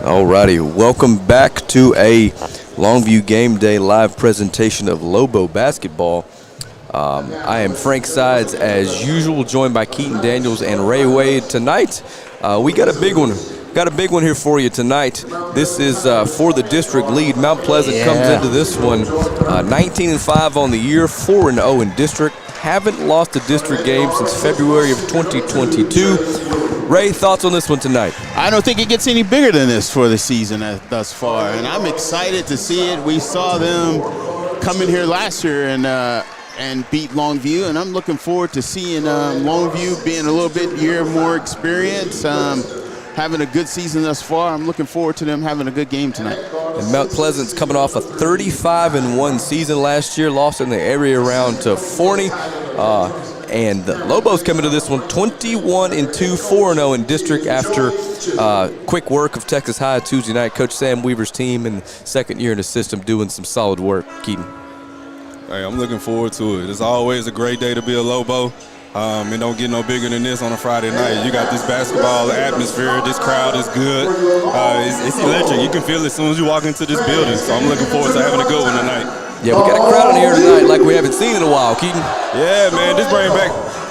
Alrighty, welcome back to a Longview Game Day live presentation of Lobo basketball. I am Frank Sides as usual, joined by Keaton Daniels and Ray Wade. Tonight, we got a big one. Got a big one here for you tonight. This is for the district lead. Mount Pleasant comes into this one 19-5 on the year, 4-0 in district. Haven't lost a district game since February of 2022. Ray, thoughts on this one tonight? I don't think it gets any bigger than this for the season thus far, and I'm excited to see it. We saw them come in here last year and beat Longview, and I'm looking forward to seeing Longview being a little bit more experience, having a good season thus far. I'm looking forward to them having a good game tonight. And Mount Pleasant's coming off a 35-1 season last year, lost in the area round to Forney. And the Lobos come into this one 21-2, 4-0 in district after quick work of Texas High Tuesday night. Coach Sam Weaver's team in second year in the system doing some solid work. Keaton. Hey, I'm looking forward to it. It's always a great day to be a Lobo. It don't get no bigger than this on a Friday night. You got this basketball atmosphere. This crowd is good. It's electric. You can feel it as soon as you walk into this building. So I'm looking forward to having a good one tonight. Yeah, we got a crowd in here tonight like we haven't seen in a while, Keaton. Yeah, man, this brings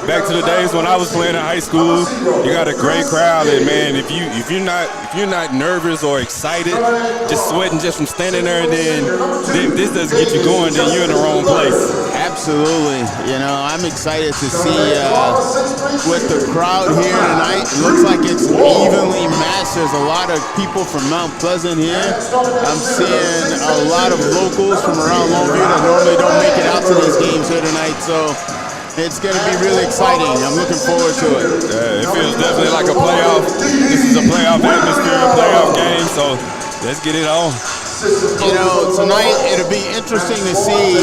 back to the days when I was playing in high school. You got a great crowd, and man, if you're not nervous or excited, just sweating just from standing there, then this doesn't get you going. Then you're in the wrong place. Absolutely. You know, I'm excited to see with the crowd here tonight. It looks like it's evenly matched. There's a lot of people from Mount Pleasant here. I'm seeing a lot of locals from around Longview that normally don't make it out to these games here tonight. So it's going to be really exciting. I'm looking forward to it. Yeah, it feels definitely like a playoff. This is a playoff atmosphere, a playoff game. So let's get it on. You know, tonight it'll be interesting to see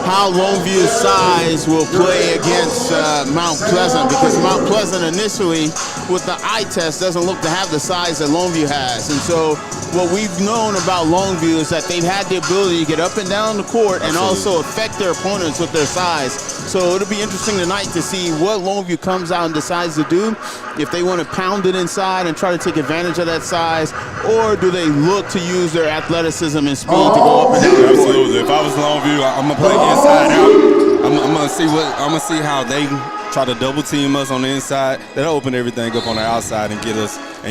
how Longview's size will play against Mount Pleasant, because Mount Pleasant initially with the eye test doesn't look to have the size that Longview has. And so what we've known about Longview is that they've had the ability to get up and down the court and also affect their opponents with their size. So it'll be interesting tonight to see what Longview comes out and decides to do. If they want to pound it inside and try to take advantage of that size, or do they look to use their athleticism and speed to go up and down? Absolutely. If I was Longview, I'm gonna play inside out. I'm gonna see how they try to double team us on the inside. That'll open everything up on the outside and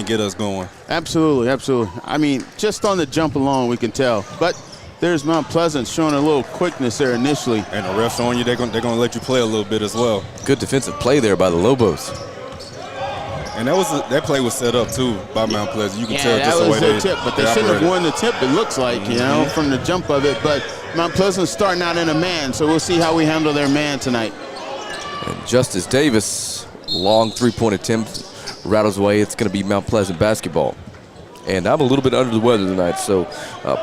get us going. Absolutely, absolutely. I mean, just on the jump alone, we can tell. But there's Mount Pleasant showing a little quickness there initially. And the refs showing you they're gonna let you play a little bit as well. Good defensive play there by the Lobos. And that play was set up too by Mount Pleasant. You can tell just the way that was a tip, but they shouldn't have won the tip. It looks like, you know, from the jump of it. But Mount Pleasant's starting out in a man, so we'll see how we handle their man tonight. And Justice Davis, long three-point attempt, rattles away. It's going to be Mount Pleasant basketball. And I'm a little bit under the weather tonight, so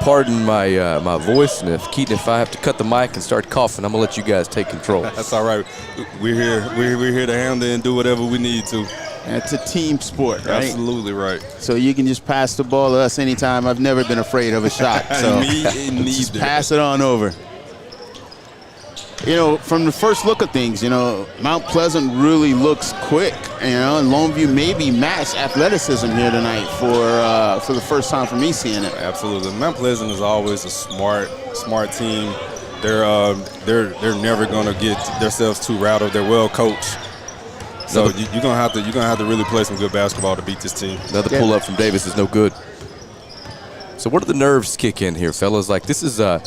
pardon my my voice. And if I have to cut the mic and start coughing, I'm gonna let you guys take control. That's all right. We're here to handle it and do whatever we need to. It's a team sport, right? Absolutely right. So you can just pass the ball to us anytime. I've never been afraid of a shot. So just pass it on over. You know, from the first look of things, you know, Mount Pleasant really looks quick, you know, and Longview maybe matched athleticism here tonight for the first time for me seeing it. Absolutely. Mount Pleasant is always a smart team. They're never gonna get themselves too rattled. They're well coached. So you're gonna have to really play some good basketball to beat this team. Another pull up from Davis is no good. So where do the nerves kick in here, fellas? Like this is a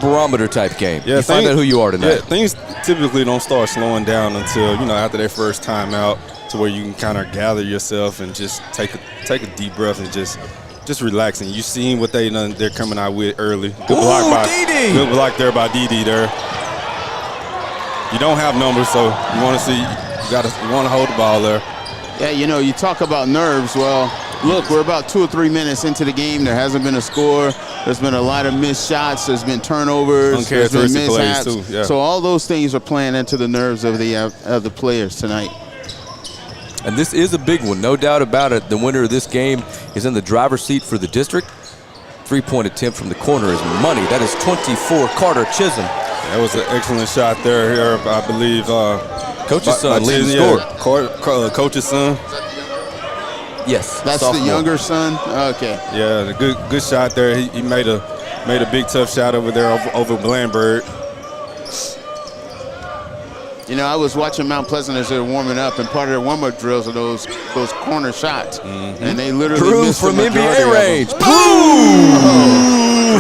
barometer type game. Yeah, you find out who you are tonight. Yeah, things typically don't start slowing down until, you know, after their first time out, to where you can kind of gather yourself and just take a deep breath and just relax. And you seen what they're coming out with early. Good block there by Didi there. You don't have numbers, so you want to see. You want to hold the ball there. Yeah, you know, you talk about nerves. Well, look, we're about 2 or 3 minutes into the game. There hasn't been a score. There's been a lot of missed shots. There's been turnovers. There's been mishaps. Too, yeah. So all those things are playing into the nerves of the players tonight. And this is a big one, no doubt about it. The winner of this game is in the driver's seat for the district. Three-point attempt from the corner is money. That is 24, Carter Chisholm. That was an excellent shot there, I believe. Coach's son leading the score. Coach's son. Yes, That's sophomore. the younger son? Okay. Yeah, the good shot there. He made a big tough shot over there over Blandberg. You know, I was watching Mount Pleasant as they were warming up, and part of their warm-up drills are those corner shots. And they literally Drew missed from the majority NBA of them. range.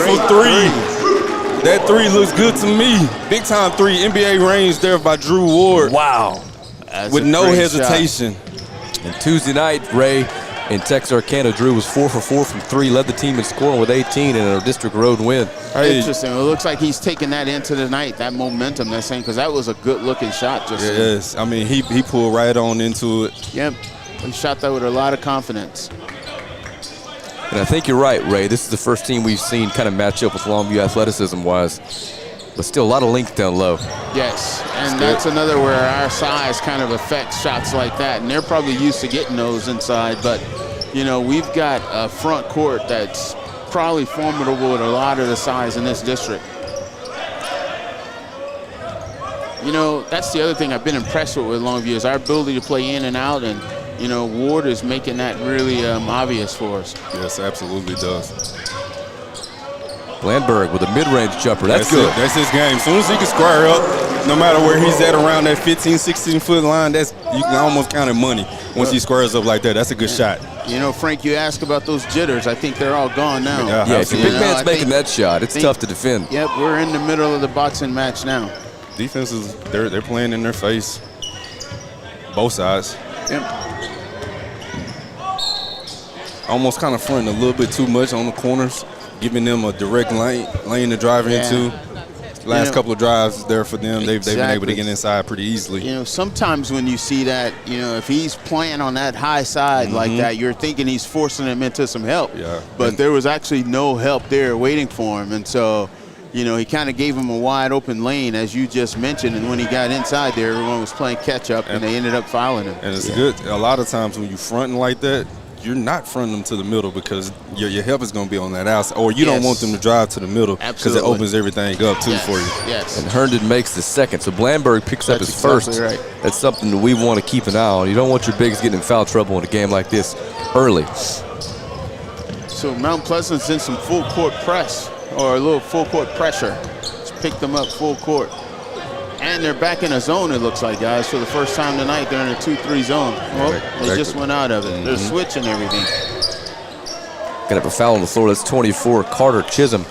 For three. That three looks good to me. Big time three, NBA range there by Drew Ward. Wow. That's With a no great hesitation. And Tuesday night, Ray, in Texarkana, Drew was 4 for 4 from 3, led the team in scoring with 18 in a district road win. shot. Interesting. It looks like he's taking that into the night, that momentum, that saying, because that was a good-looking shot. Yes, I mean, he pulled right on into it. Yep. He shot that with a lot of confidence. And I think you're right, Ray. This is the first team we've seen kind of match up with Longview athleticism-wise. But still a lot of length down low. Yes, and that's another where our size kind of affects shots like that. And they're probably used to getting those inside. But, you know, we've got a front court that's probably formidable with a lot of the size in this district. You know, that's the other thing I've been impressed with Longview is our ability to play in and out. And, you know, Ward is making that really obvious for us. Yes, absolutely does. Blandberg with a mid-range jumper. That's good. That's his game. As soon as he can square up, no matter where he's at around that 15, 16-foot line, you can almost count it money once he squares up like that. That's a good shot. You know, Frank, you asked about those jitters. I think they're all gone now. Yeah, if your big man's making that shot, it's tough to defend. Yep, we're in the middle of the boxing match now. Defenses, they're playing in their face. Both sides. Yep. Almost kind of fronting a little bit too much on the corners, giving them a direct lane to drive into. Last couple of drives there for them, they've been able to get inside pretty easily. You know, sometimes when you see that, you know, if he's playing on that high side like that, you're thinking he's forcing him into some help. Yeah. But there was actually no help there waiting for him. And so, you know, he kind of gave him a wide open lane, as you just mentioned. And when he got inside there, everyone was playing catch up, and they ended up fouling him. And it's good. A lot of times when you fronting like that, you're not fronting them to the middle because your help is going to be on that outside, or you don't want them to drive to the middle because it opens everything up too for you. Yes. And Herndon makes the second, so Blandberg picks up his exactly first. right. That's something that we want to keep an eye on. You don't want your bigs getting in foul trouble in a game like this early. So Mount Pleasant's in some full court press, or a little full court pressure. Just picked them up full court. And they're back in a zone, it looks like, guys. For the first time tonight, they're in a 2-3 zone. Well, they just went out of it. They're switching everything. Gonna have a foul on the floor. That's 24, Carter Chisholm.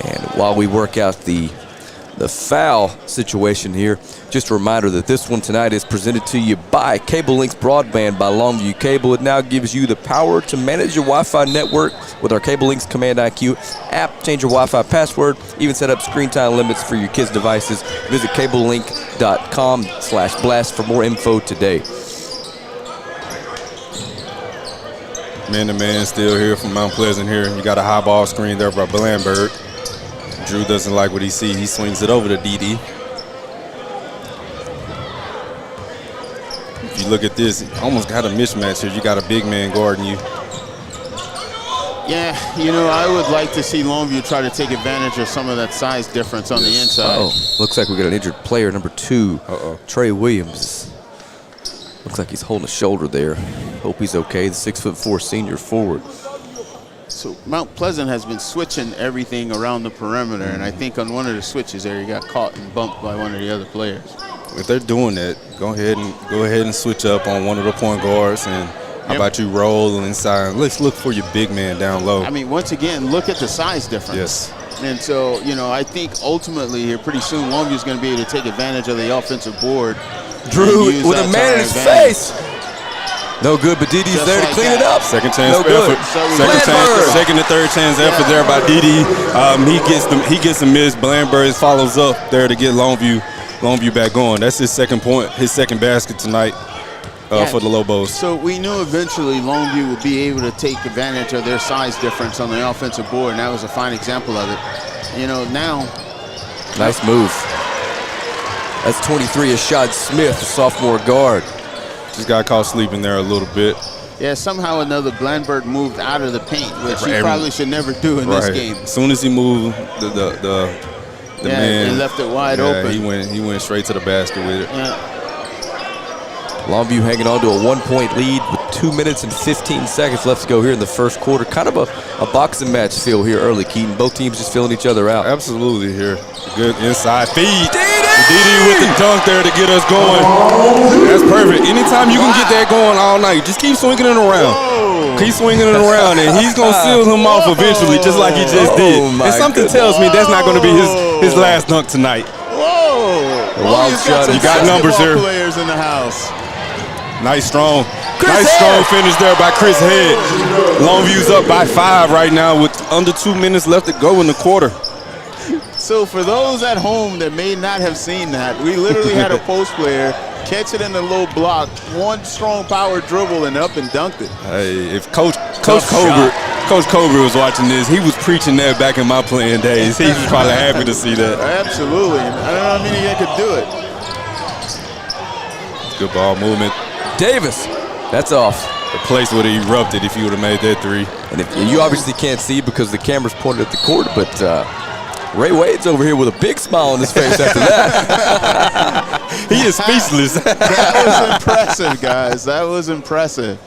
And while we work out the foul situation here, just a reminder that this one tonight is presented to you by Cable Links Broadband by Longview Cable. It now gives you the power to manage your Wi-Fi network with our Cable Links Command IQ app. Change your Wi-Fi password, even set up screen time limits for your kids' devices. Visit cablelink.com/blast for more info today. Man-to-man still here from Mount Pleasant here. You got a high ball screen there by Blandberg. Drew doesn't like what he sees. He swings it over to DD. If you look at this, you almost got a mismatch here. You got a big man guarding you. Yeah, you know, I would like to see Longview try to take advantage of some of that size difference on the inside. Looks like we got an injured player, number 2, Trey Williams. Looks like he's holding a shoulder there. Hope he's okay. The 6'4" senior forward. So Mount Pleasant has been switching everything around the perimeter, and I think on one of the switches there, he got caught and bumped by one of the other players. If they're doing that, go ahead and switch up on one of the point guards, and how about you roll inside? Let's look for your big man down low. I mean, once again, look at the size difference. Yes. And so, you know, I think ultimately here, pretty soon, Longview's going to be able to take advantage of the offensive board. Drew with a man in his face. No good, but Didi's there to clean it up. Second chance no good. effort. Second and third chance effort there by Didi. He gets the miss. Blandberg follows up there to get Longview back going. That's his second point, his second basket tonight for the Lobos. So we knew eventually Longview would be able to take advantage of their size difference on the offensive board, and that was a fine example of it. You know, now. Nice move. That's 23 of Shad Smith, the sophomore guard. Just got caught sleeping there a little bit. Yeah, somehow or another, Blandberg moved out of the paint, which he probably should never do in this game. As soon as he moved, the man, he left it wide open. He went straight to the basket with it. Yeah. Longview hanging on to a 1-point lead with 2 minutes and 15 seconds left to go here in the first quarter. Kind of a boxing match feel here early, Keaton. Both teams just filling each other out. Absolutely here. Good inside feed. Didi with the dunk there to get us going. That's perfect. Anytime you can get that going all night, just keep swinging it around. Keep swinging it around, and he's going to seal him off eventually, just like he just did. And something tells me that's not going to be his last dunk tonight. Whoa! Wild shot. You got numbers here. Players in the house. Nice strong Head. finish there by Chris Head. Longview's up by 5 right now with under 2 minutes left to go in the quarter. So for those at home that may not have seen that, we literally had a post player catch it in the low block, one strong power dribble and up and dunked it. Hey, if Coach Colbert was watching this, he was preaching that back in my playing days. He was probably happy to see that. Absolutely. I don't know how many that could do it. Good ball movement. Davis, that's off. The place would have erupted if he would have made that three. And you obviously can't see because the camera's pointed at the court, but Ray Wade's over here with a big smile on his face after that. He is speechless. That was impressive, guys. That was impressive.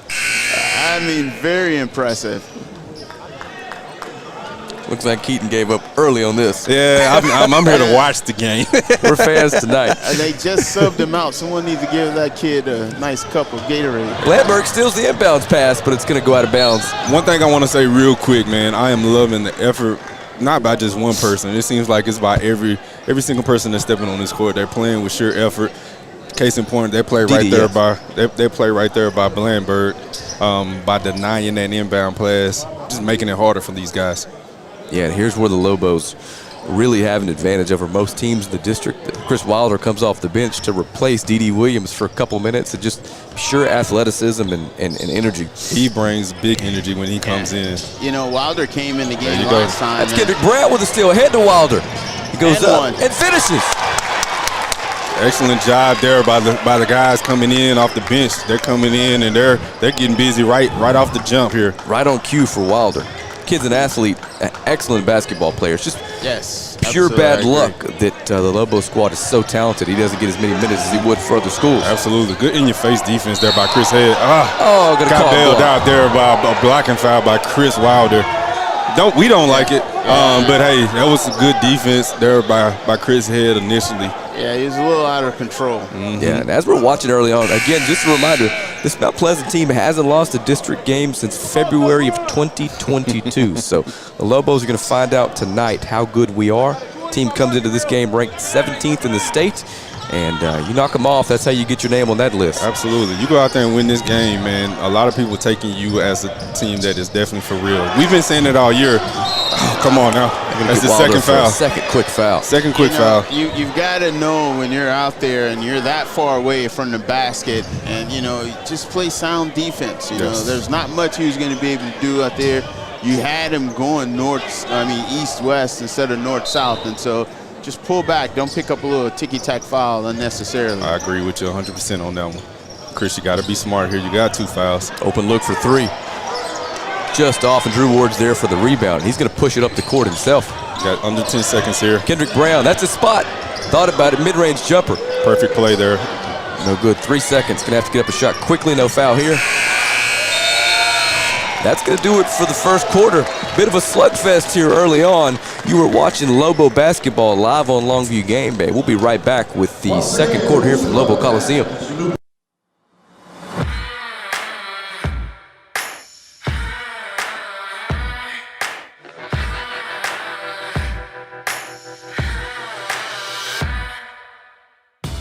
I mean, very impressive. Looks like Keaton gave up early on this. Yeah, I'm here to watch the game. We're fans tonight. They just subbed him out. Someone needs to give that kid a nice cup of Gatorade. Blandberg steals the inbounds pass, but it's going to go out of bounds. One thing I want to say real quick, man, I am loving the effort, not by just one person. It seems like it's by every single person that's stepping on this court. They're playing with sheer effort. Case in point, they play right there by they play right there by Blandberg, by denying that inbound pass, just making it harder for these guys. Yeah, and here's where the Lobos really have an advantage over most teams in the district. Chris Wilder comes off the bench to replace D.D. Williams for a couple minutes, and just pure athleticism and energy. He brings big energy when he comes in. You know, Wilder came in the game last time. That's Kendrick Brown with a steal. Ahead to Wilder. He goes up and finishes. Excellent job there by the guys coming in off the bench. They're coming in and they're getting busy right off the jump here. Right on cue for Wilder. Kid's an athlete, excellent basketball player. It's just pure bad luck that the Lobo squad is so talented. He doesn't get as many minutes as he would for other schools. Absolutely. Good in-your-face defense there by Chris Head. Got bailed out there by a blocking foul by Chris Wilder. We don't like it, but hey, that was a good defense there by Chris Head initially. Yeah, he was a little out of control. Yeah, and as we're watching early on, again, just a reminder, this Mount Pleasant team hasn't lost a district game since February of 2022. So the Lobos are going to find out tonight how good we are. Team comes into this game ranked 17th in the state, and you knock them off, that's how you get your name on that list. Absolutely. You go out there and win this game, man. A lot of people taking you as a team that is definitely for real. We've been saying it all year. Oh, come on now. That's the second foul. Second quick foul. Second quick foul. You've got to know when you're out there and you're that far away from the basket, and just play sound defense. There's not much he was going to be able to do out there. You had him going east-west instead of north-south, and so just pull back. Don't pick up a little ticky-tack foul unnecessarily. I agree with you 100% on that one. Chris, you got to be smart here. You got 2 fouls. Open look for 3. Just off, and Drew Ward's there for the rebound. He's going to push it up the court himself. Got under 10 seconds here. Kendrick Brown, that's a spot. Thought about it, mid-range jumper. Perfect play there. No good, 3 seconds. Going to have to get up a shot quickly, no foul here. That's going to do it for the first quarter. Bit of a slugfest here early on. You were watching Lobo basketball live on Longview Game Day. We'll be right back with the second quarter here from Lobo Coliseum.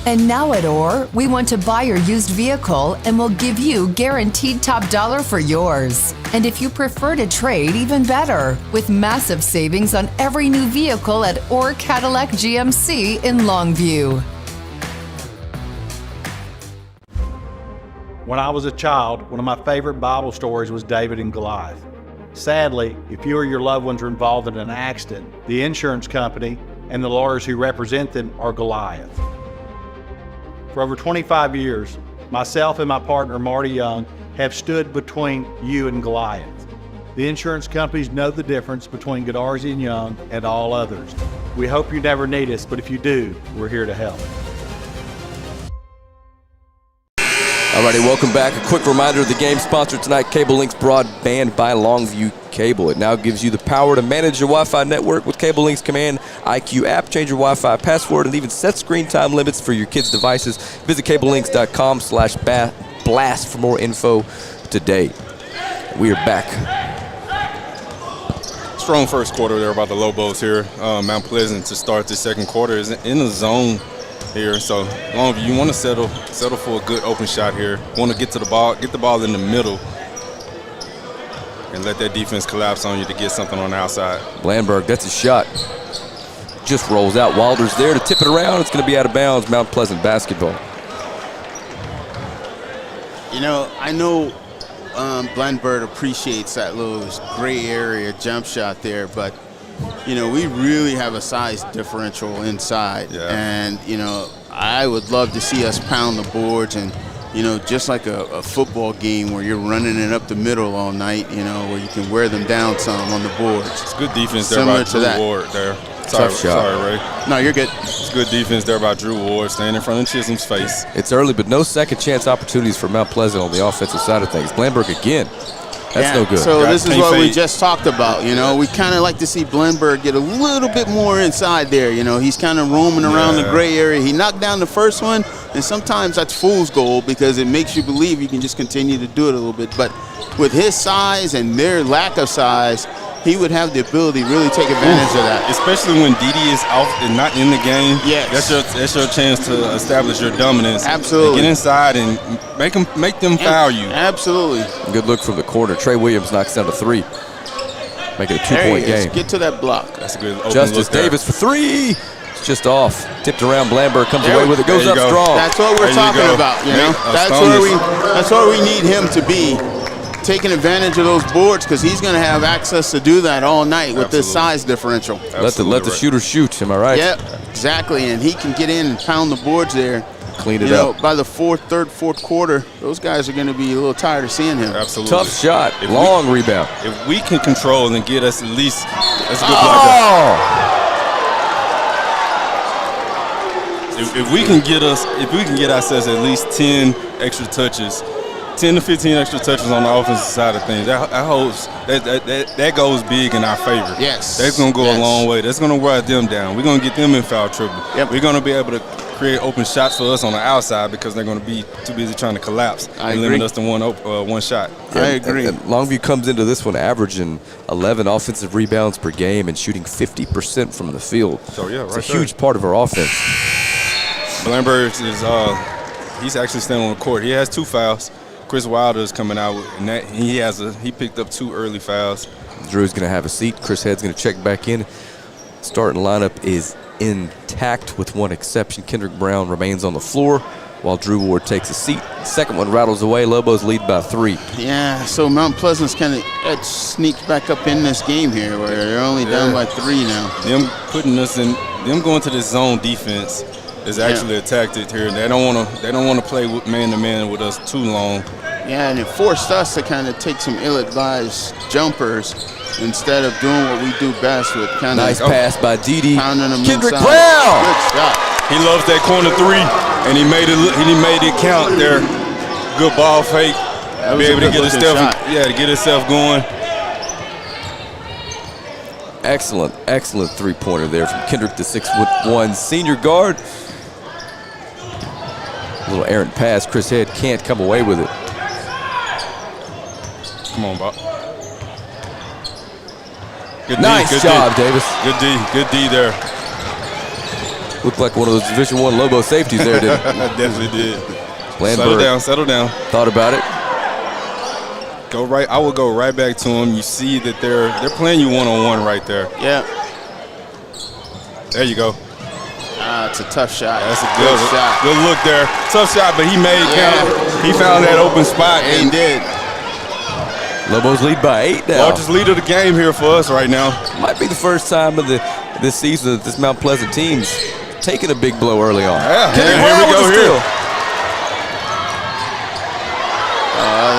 And now at OR, we want to buy your used vehicle and we'll give you guaranteed top dollar for yours. And if you prefer to trade, even better, with massive savings on every new vehicle at OR Cadillac GMC in Longview. When I was a child, one of my favorite Bible stories was David and Goliath. Sadly, if you or your loved ones are involved in an accident, the insurance company and the lawyers who represent them are Goliath. For over 25 years, myself and my partner, Marty Young, have stood between you and Goliath. The insurance companies know the difference between Godarzi and Young and all others. We hope you never need us, but if you do, we're here to help. Alrighty, welcome back. A quick reminder of the game sponsored tonight, Cable Links Broadband by Longview Cable. It now gives you the power to manage your Wi-Fi network with Cable Links Command IQ app. Change your Wi-Fi password and even set screen time limits for your kids' devices. Visit cablelinks.com/blast for more info today. We are back. Strong first quarter there by the Lobos here. Mount Pleasant to start the second quarter is in the zone here. So Longview, you want to settle for a good open shot here. Want to get to the ball, get the ball in the middle, and let that defense collapse on you to get something on the outside. Blandberg, that's a shot. Just rolls out. Wilder's there to tip it around. It's going to be out of bounds. Mount Pleasant basketball. You know, I know Blandberg appreciates that little gray area jump shot there, but you know, we really have a size differential inside. Yeah. And, you know, I would love to see us pound the boards and, you know, just like a football game where you're running it up the middle all night, you know, where you can wear them down some on the boards. It's good defense there Similar by to Drew that. Ward there. Tough shot. Sorry, Ray. No, you're good. It's good defense there by Drew Ward, staying in front of Chisholm's face. It's early, but no second chance opportunities for Mount Pleasant on the offensive side of things. Blandberg again. That's no good. So this is Can't what we fade. just talked about. You know, we kind of like to see Blandberg get a little bit more inside there. You know, he's kind of roaming around the gray area. He knocked down the first one, and sometimes that's fool's gold because it makes you believe you can just continue to do it a little bit. But with his size and their lack of size, he would have the ability to really take advantage of that. Especially when Didi is out and not in the game. Yes. That's your chance to establish your dominance. Absolutely. And get inside and make them foul you. Absolutely. Good look from the corner. Trey Williams knocks down to three. Make it a There he two-point is. game. Get to that block. That's a good open Justice look there. Davis for three. It's just off. Tipped around. Blandberg comes There away with it. Goes you up go. strong. That's what we're There you talking go. about. You know, Make a that's where we need him to be, taking advantage of those boards because he's going to have access to do that all night with this Absolutely. size differential. Let the Absolutely right. shooter shoot. Am I right? Yep, exactly, and he can get in and pound the boards there. Clean it You know, up. by the third, fourth quarter, those guys are going to be a little tired of seeing him. Absolutely. Tough shot. If Long rebound. If we can control and get us at least, that's a good block. Oh! If we can get ourselves at least 10 extra touches, 10 to 15 extra touches on the offensive side of things, that goes big in our favor. Yes. That's going to go Yes. a long way. That's going to wear them down. We're going to get them in foul trouble. Yep. We're going to be able to create open shots for us on the outside because they're going to be too busy trying to collapse I and agree. limit us to one shot. I agree. And Longview comes into this one averaging 11 offensive rebounds per game and shooting 50% from the field. So, yeah, it's right a there. huge part of our offense. Blandberg is he's actually standing on the court. He has 2 fouls. Chris Wilder is coming out, and he picked up 2 early fouls. Drew's going to have a seat. Chris Head's going to check back in. Starting lineup is intact with one exception. Kendrick Brown remains on the floor while Drew Ward takes a seat. Second one rattles away. Lobos lead by 3. Yeah, so Mount Pleasant's kind of sneaked back up in this game here where they're only down by 3 now. Them going to this zone defense is actually a tactic here. They don't want to play man to man with us too long. Yeah, and it forced us to kind of take some ill-advised jumpers instead of doing what we do best with kind of Nice pass by Didi. pounding them Kendrick inside. Brown! Good shot. He loves that corner 3, and he made it count there. Good ball fake. That was Be a able to get good-looking himself, shot. to get himself going. Excellent three-pointer there from Kendrick, the 6'1" senior guard. A little errant pass. Chris Head can't come away with it. Come on, Bob. Good Nice good job, Davis. Good D there. Looked like one of those Division I Lobo safeties there, didn't it? Definitely did. Blandberg Settle down. thought about it. Go right. I will go right back to him. You see that they're playing you one-on-one right there. Yeah. There you go. It's a tough shot. That's a good shot. Good look there. Tough shot, but he made it count. He found that open spot. He did. Lobos lead by 8 now. Largest lead of the game here for us right now. Might be the first time of this season that this Mount Pleasant team's taking a big blow early on. Yeah, Kendrick here Brown we go with the here. steal.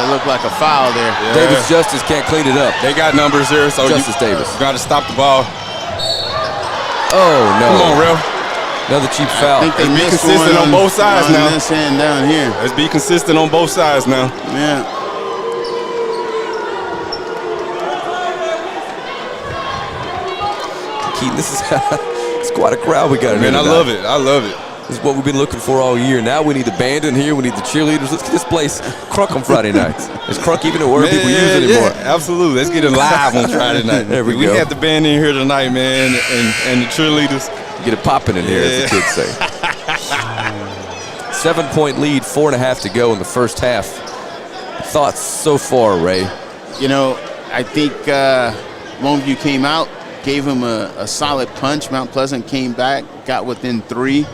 It looked like a foul there. Yeah. Davis Justice can't clean it up. They got numbers here, so Justice Davis. You got to stop the ball. Oh, no. Come on, Ref. Another cheap foul. I think they Let's be missed consistent one on both sides on now. this end down here. Let's be consistent on both sides now. Yeah. Keaton, this is it's quite a crowd we got in here Man, I tonight. love it. I love it. This is what we've been looking for all year. Now we need the band in here. We need the cheerleaders. Let's get this place crunk on Friday nights. Is crunk even a word people use anymore? Yeah, absolutely. Let's get it live on Friday night. There we We go. had the band in here tonight, man, and the cheerleaders. Get it popping in here, as the kids say. 7-point lead, 4.5 to go in the first half. Thoughts so far, Ray? You know, I think Longview came out, gave him a solid punch. Mount Pleasant came back, got within 3,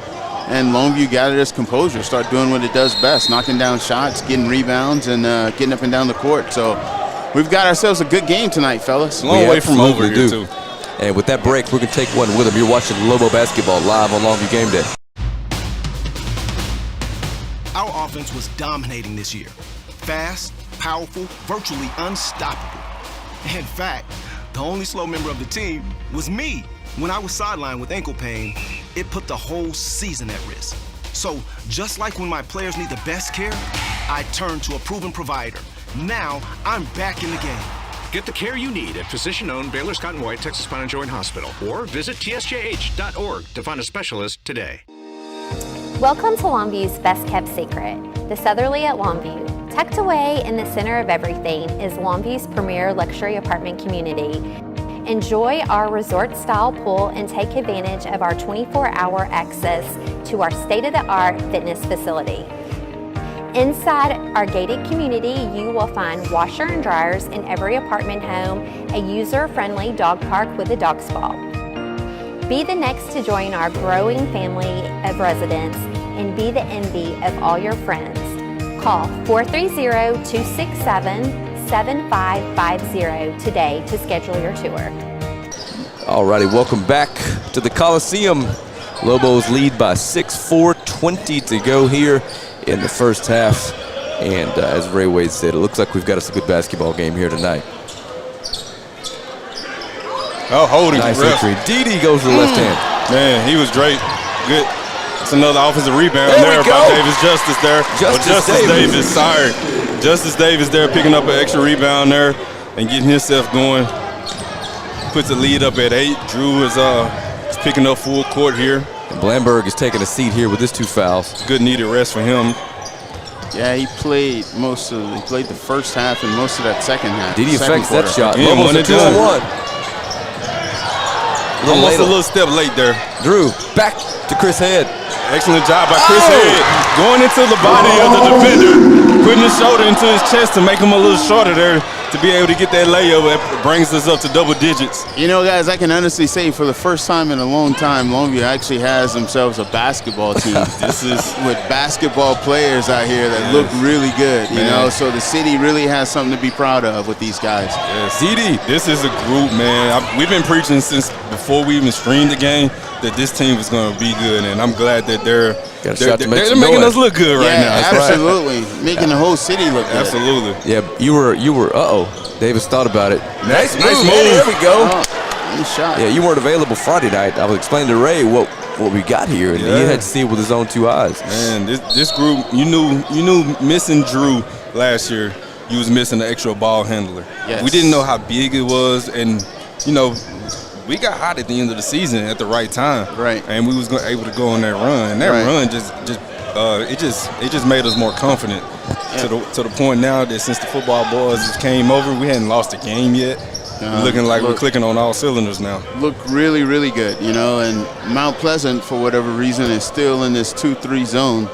and Longview gathered its composure, started doing what it does best, knocking down shots, getting rebounds, and getting up and down the court. So we've got ourselves a good game tonight, fellas. Long We way from over absolutely here, do. too. And with that break, we're going to take one with them. You're watching Lobo Basketball live on Longview Game Day. Our offense was dominating this year. Fast, powerful, virtually unstoppable. In fact, the only slow member of the team was me. When I was sidelined with ankle pain, it put the whole season at risk. So, just like when my players need the best care, I turned to a proven provider. Now, I'm back in the game. Get the care you need at physician-owned Baylor Scott & White Texas Spine and Joint Hospital, or visit tsjh.org to find a specialist today. Welcome to Longview's Best Kept Secret, the Southerly at Longview. Tucked away in the center of everything is Longview's premier luxury apartment community. Enjoy our resort-style pool and take advantage of our 24-hour access to our state-of-the-art fitness facility. Inside our gated community, you will find washer and dryers in every apartment home, a user-friendly dog park with a dog spa. Be the next to join our growing family of residents and be the envy of all your friends. Call 430-267-7550 today to schedule your tour. Alrighty, welcome back to the Coliseum. Lobos lead by 6, 4:20 to go here in the first half. And as Ray Wade said, it looks like we've got us a good basketball game here tonight. Oh, holding. Nice ref. entry. Didi goes to the left hand. Man, he was great. Good. It's another offensive rebound There we there go. by Davis Justice there. Justice Davis. Sorry. Justice Davis there picking up an extra rebound there and getting himself going. Puts the lead up at 8. Drew is picking up full court here. And Blamberg is taking a seat here with his 2 fouls. Good needed rest for him. Yeah, he played the first half and most of that second half. Didi second affects that quarter. shot. Yeah, Lobos one a and 2 done. and 1. Almost a little step late there. Drew back to Chris Head. Excellent job by Chris Head. Going into the body of the defender, putting his shoulder into his chest to make him a little shorter there to be able to get that layup. It brings us up to double digits. You know, guys, I can honestly say for the first time in a long time, Longview actually has themselves a basketball team. This is with basketball players out here that look really good, you know, so the city really has something to be proud of with these guys. CD. This is a group, man. We've been preaching since before we even streamed the game that this team was going to be good, and I'm glad that they're making us look good right now. Absolutely. Making the whole city look good. Absolutely. Yeah, you were, Davis thought about it. Nice move. move. There we go. Nice shot. Yeah, you weren't available Friday night. I was explaining to Ray what we got here, and he had to see it with his own 2 eyes. Man, this group, you knew missing Drew last year, you was missing an extra ball handler. Yes. We didn't know how big it was, and we got hot at the end of the season at the right time. Right. And we was able to go on that run. And that run just made us more confident to the point now that since the football boys just came over, we hadn't lost a game yet. Looking like we're clicking on all cylinders now. Look really, really good, and Mount Pleasant, for whatever reason, is still in this 2-3 zone.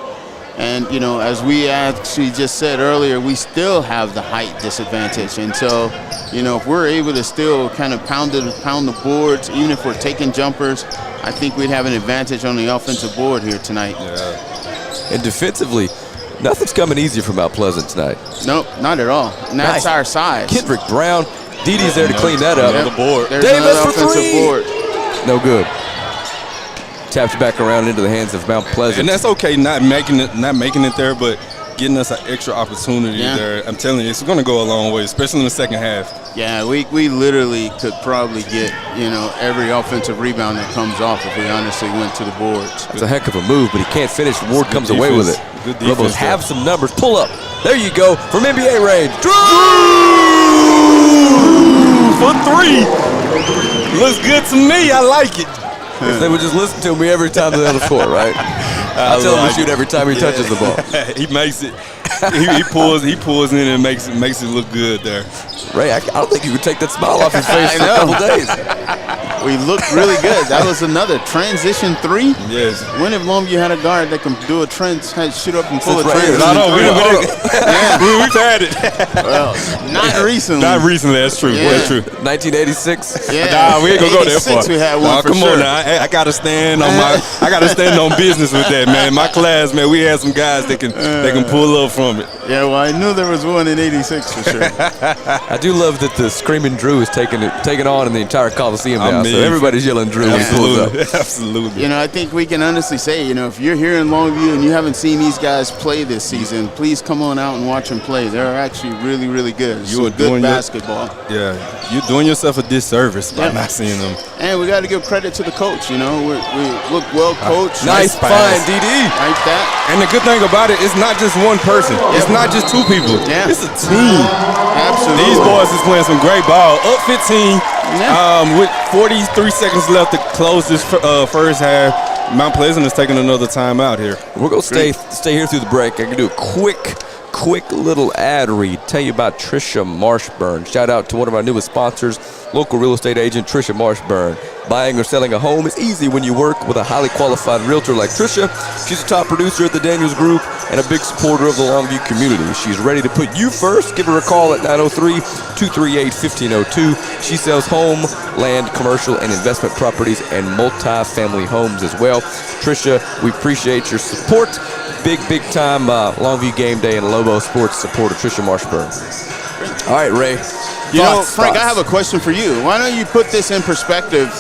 And, as we actually just said earlier, we still have the height disadvantage. And so, if we're able to still kind of pound the boards, even if we're taking jumpers, I think we'd have an advantage on the offensive board here tonight. Yeah. And defensively, nothing's coming easy for Mount Pleasant tonight. Nope, not at all. And that's our size. Kendrick Brown, Didi's there to clean that up. Another board. There's Davis another for offensive 3. board. No good. Taps back around into the hands of Mount Pleasant. And that's okay not making it there, but getting us an extra opportunity there. I'm telling you, it's going to go a long way, especially in the second half. Yeah, we literally could probably get, every offensive rebound that comes off if we honestly went to the boards. It's a heck of a move, but he can't finish. Ward comes away with it. Good defense. Lobos have some numbers. Pull up. There you go. From NBA range. Drew! For 3. Looks good to me. I like it. If they would just listen to me every time they're on the court, right? I tell him to shoot every time he touches the ball. He makes it. He pulls in and makes it look good there. Ray, I don't think you could take that smile off his face for a couple days. We looked really good. That was another transition 3. Yes. When have Longview had a guard that can do a shoot up and pull a Right transition? We've had it. Well, not recently. Not recently. That's true. Yeah. That's true. 1986. Yeah. Nah, we ain't gonna go that far. We had one for come sure. on now. I gotta stand on business with that, man. My class, man, we had some guys that can pull up from it. Yeah, well, I knew there was one in '86 for sure. I do love that the Screaming Drew is taking on in the entire Coliseum now. So everybody's yelling Drew when he pulls up. Absolutely. I think we can honestly say, if you're here in Longview and you haven't seen these guys play this season, please come on out and watch them play. They're actually really, really good. You are good doing basketball. You're doing yourself a disservice by not seeing them. And we got to give credit to the coach. We look well coached. Nice find, DD. Like that. And the good thing about it, it's not just one person. It's not just 2 people. Yeah. It's a team. Absolutely. These boys is playing some great ball. Up 15 with 43 seconds left to close this first half. Mount Pleasant is taking another timeout here. We're going to stay here through the break. I can do a quick little ad read. Tell you about Trisha Marshburn. Shout out to one of our newest sponsors, local real estate agent Trisha Marshburn. Buying or selling a home is easy when you work with a highly qualified realtor like Trisha. She's a top producer at the Daniels Group and a big supporter of the Longview community. She's ready to put you first. Give her a call at 903-238-1502. She sells home, land, commercial, and investment properties and multi-family homes as well. Trisha, we appreciate your support. Big time Longview game day and Lobo Sports supporter Trisha Marshburn. All right, Ray. Frank, I have a question for you. Why don't you put this in perspective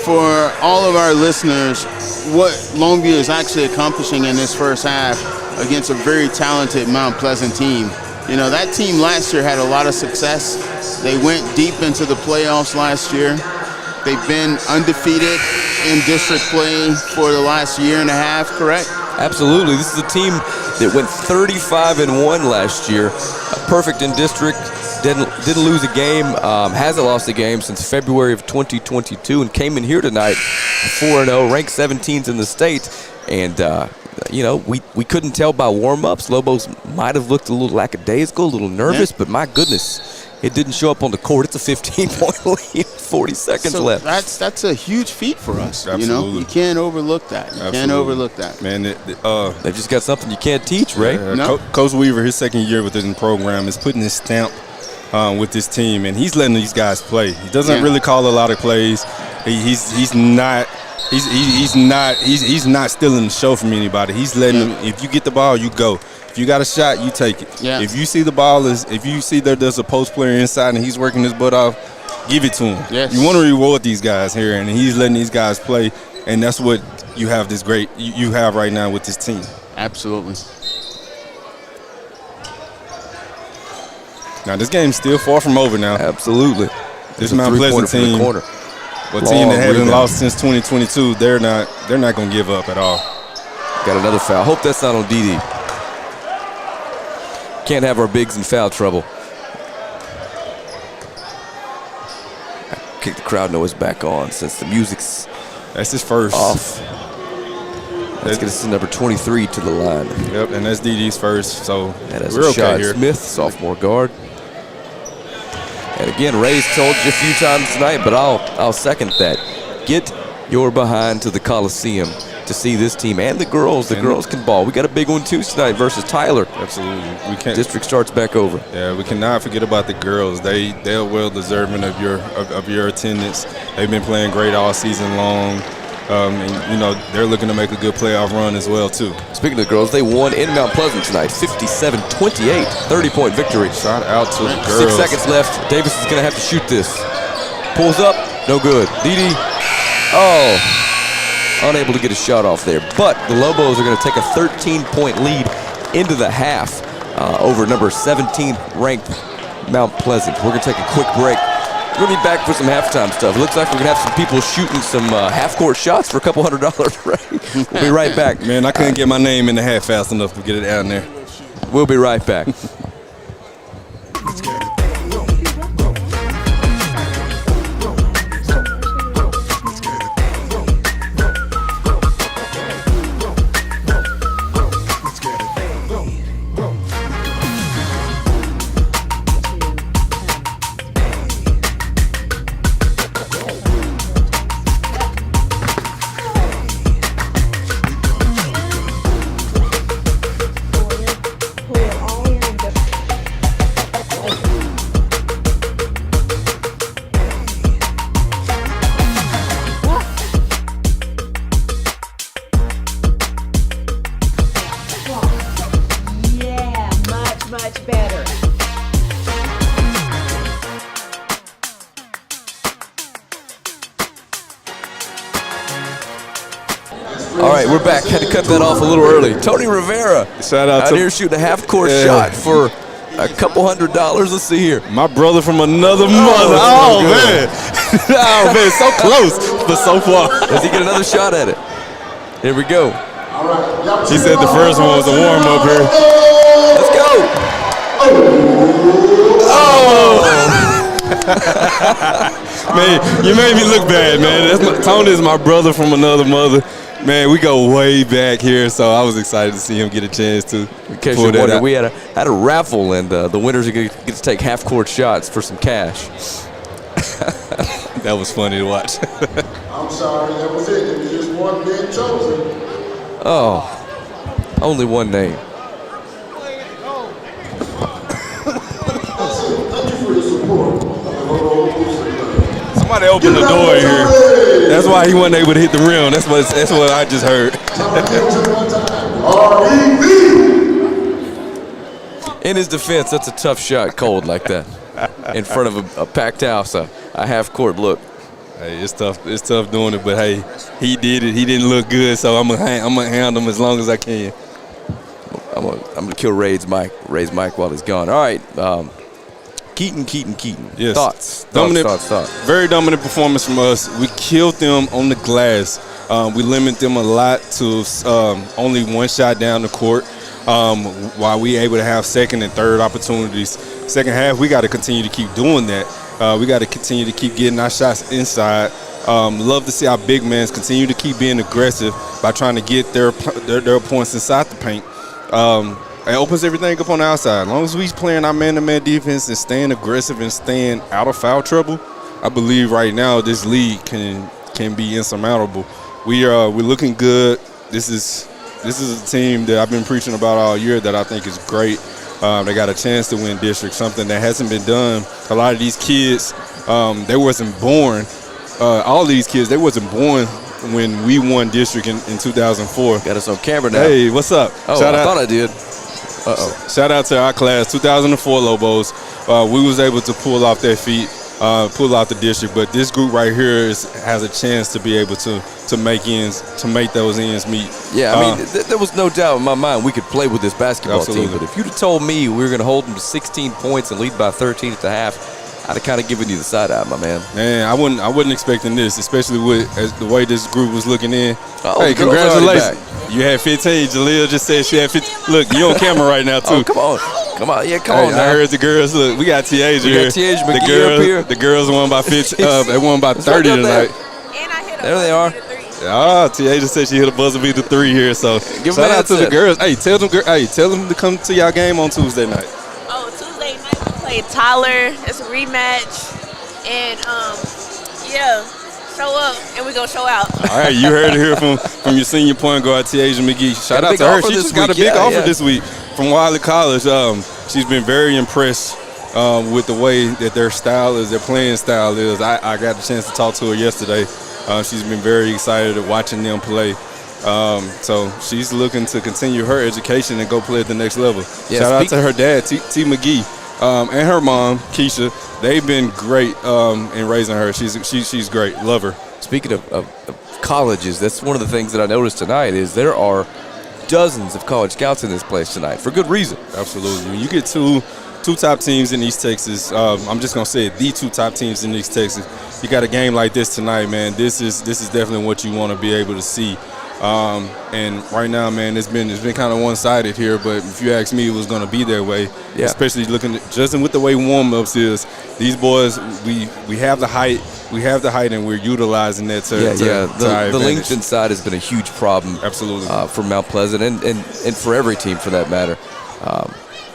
for all of our listeners, what Longview is actually accomplishing in this first half against a very talented Mount Pleasant team. That team last year had a lot of success. They went deep into the playoffs last year. They've been undefeated in district play for the last year and a half, correct? Absolutely. This is a team that went 35-1 last year. Perfect in district. Didn't lose a game. Hasn't lost a game since February of 2022 and came in here tonight 4-0, ranked 17th in the state. And, we couldn't tell by warm-ups. Lobos might have looked a little lackadaisical, a little nervous, but my goodness, it didn't show up on the court. It's a 15-point lead, 40 seconds left. That's a huge feat for us. Absolutely. You can't overlook that. Can't overlook that. Man, They've just got something you can't teach, Ray. Coach Weaver, his second year with the program, is putting his stamp with this team, and he's letting these guys play. He doesn't really call a lot of plays. He's not stealing the show from anybody. He's letting them. If you get the ball, you go. If you got a shot, you take it. Yeah. If you see if you see there's a post player inside and he's working his butt off, give it to him. Yes. You want to reward these guys here, and he's letting these guys play, and that's what you have you have right now with this team. Absolutely. Now this game's still far from over now. Absolutely. This Mount Pleasant team, a team that hasn't lost since 2022, they're not going to give up at all. Got another foul. Hope that's not on DD. Can't have our bigs in foul trouble. Kick the crowd noise back on since the music's That's his first. off. Let's get us to number 23 to the line. Yep, and that's DD's first, so That is we're Rashad okay here. Smith, sophomore guard. And again, Ray's told you a few times tonight, but I'll second that. Get your behind to the Coliseum to see this team and the girls. The girls can ball. We got a big one too tonight versus Tyler. Absolutely, we can't. District starts back over. Yeah, we cannot forget about the girls. They're well deserving of your attendance. They've been playing great all season long. And they're looking to make a good playoff run as well too. Speaking of the girls, they won in Mount Pleasant tonight, 57-28, 30-point victory. Shout out to the girls. 6 seconds left. Davis is going to have to shoot this. Pulls up, no good. Didi, unable to get a shot off there. But the Lobos are going to take a 13-point lead into the half over number 17 ranked Mount Pleasant. We're going to take a quick break. We're going to be back for some halftime stuff. It looks like we're going to have some people shooting some half-court shots for a couple $100, right? We'll be right back. Man, I couldn't get my name in the half fast enough to get it down there. We'll be right back. All right, we're back. Had to cut that off a little early. Tony Rivera Shout out out to here shooting a half-court shot for a couple $100. Let's see here. my brother from another mother. Oh, man. Oh, man, so close, but so far. Does he get another shot at it? Here we go. He said the first one was a warm-up here. Let's go. Man, you made me look bad, man. Tony is my brother from another mother. Man, we go way back here, so I was excited to see him get a chance to In case pull you're that wondering, out. we had a raffle, and the winners are going to get to take half-court shots for some cash. That was funny to watch. I'm sorry, that was it. There was just one being chosen. Oh, only one name. Thank you for your support. Somebody opened the door here. That's why he wasn't able to hit the rim. That's what I just heard. In his defense, that's a tough shot, cold like that, in front of a packed house, a half-court look. Hey, it's tough. It's tough doing it, but hey, he did it. He didn't look good, so I'm gonna handle him as long as I can. I'm gonna kill Ray's mic while he's gone. All right, Keaton. Yes. Thoughts. Very dominant performance from us. We killed them on the glass. We limit them a lot to only one shot down the court. While we able to have second and third opportunities. Second half, we got to continue to keep doing that. We got to continue to keep getting our shots inside. Love to see our big men continue to keep being aggressive by trying to get their points inside the paint. It opens everything up on the outside. As long as we playing our man-to-man defense and staying aggressive and staying out of foul trouble, I believe right now this league can be insurmountable. We're looking good. This is a team that I've been preaching about all year that I think is great. They got a chance to win district, something that hasn't been done. A lot of these kids, they wasn't born. All these kids, they wasn't born when we won district in 2004. Got us on camera now. Hey, what's up? Oh, I thought I did. Shout out to our class, 2004 Lobos. We was able to pull off their feet, pull out the district, but this group right here has a chance to be able to make those ends meet. Yeah, I mean, there was no doubt in my mind we could play with this basketball Absolutely. team. But if you'd have told me we were going to hold them to 16 points and lead by 13 at the half, I'd have kind of given you the side eye, my man. Man, I wasn't expecting this, especially with the way this group was looking in. Oh, hey, the girls already congratulations! You had 15. Jaleel just said she had 15. Look, you on camera right now too. Oh, come on, yeah, come Hey, on. I Now. heard the girls. Look, we got Tiaja We here. got Tiaja McGee the girls, up here. The girls won by 15. They won by It's 30 right up there. tonight. And I hit a There they are. Tiaja said she hit a buzzer beater 3 here. So Give shout them out to that the girls. Hey, tell them to come to y'all game on Tuesday night. Oh, Tuesday night we play Tyler. It's a rematch. And yeah, show up and we gonna show out. All right, you heard it here from your senior point guard, Tiaja McGee. Shout Got a out big to her. offer She this just got a week. big Yeah, offer yeah. this week from Wiley College. She's been very impressed with the way that their playing style is. I got the chance to talk to her yesterday. She's been very excited at watching them play. So she's looking to continue her education and go play at the next level. Yeah, Shout out to her dad, T. McGee, and her mom, Keisha. They've been great in raising her. She's great. Love her. Speaking of colleges, that's one of the things that I noticed tonight is there are dozens of college scouts in this place tonight for good reason. Absolutely. When you get two top teams in East Texas, I'm just going to say it, the 2 top teams in East Texas, you got a game like this tonight, man. This is definitely what you want to be able to see. And right now, man, it's been kind of one-sided here, but if you ask me, it was going to be that way. Yeah. Especially just with the way warm-ups is. These boys, we have the height, and we're utilizing that to the length inside has been a huge problem. Absolutely. For Mount Pleasant and for every team for that matter.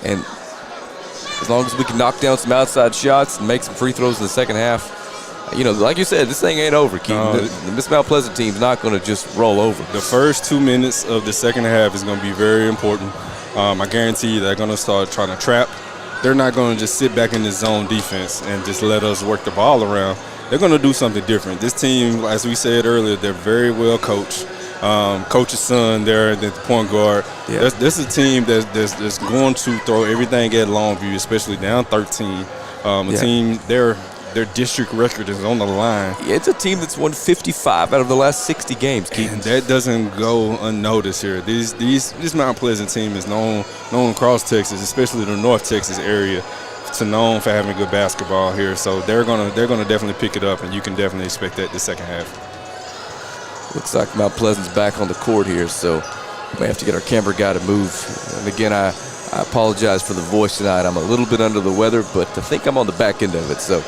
And as long as we can knock down some outside shots and make some free throws in the second half, like you said, this thing ain't over, Keaton. This Mount Pleasant team's not going to just roll over. The first 2 minutes of the second half is going to be very important. I guarantee you they're going to start trying to trap. They're not going to just sit back in the zone defense and just let us work the ball around. They're going to do something different. This team, as we said earlier, they're very well coached. Coach's son there at the point guard. Yeah. This is a team that's going to throw everything at Longview, especially down 13. Team, their district record is on the line. Yeah, it's a team that's won 55 out of the last 60 games, Keaton. And that doesn't go unnoticed here. This Mount Pleasant team is known across Texas, especially the North Texas area, to known for having good basketball here. So they're gonna definitely pick it up, and you can definitely expect that the second half. Looks like Mount Pleasant's back on the court here, so we may have to get our camera guy to move. And again, I apologize for the voice tonight. I'm a little bit under the weather, but I think I'm on the back end of it, so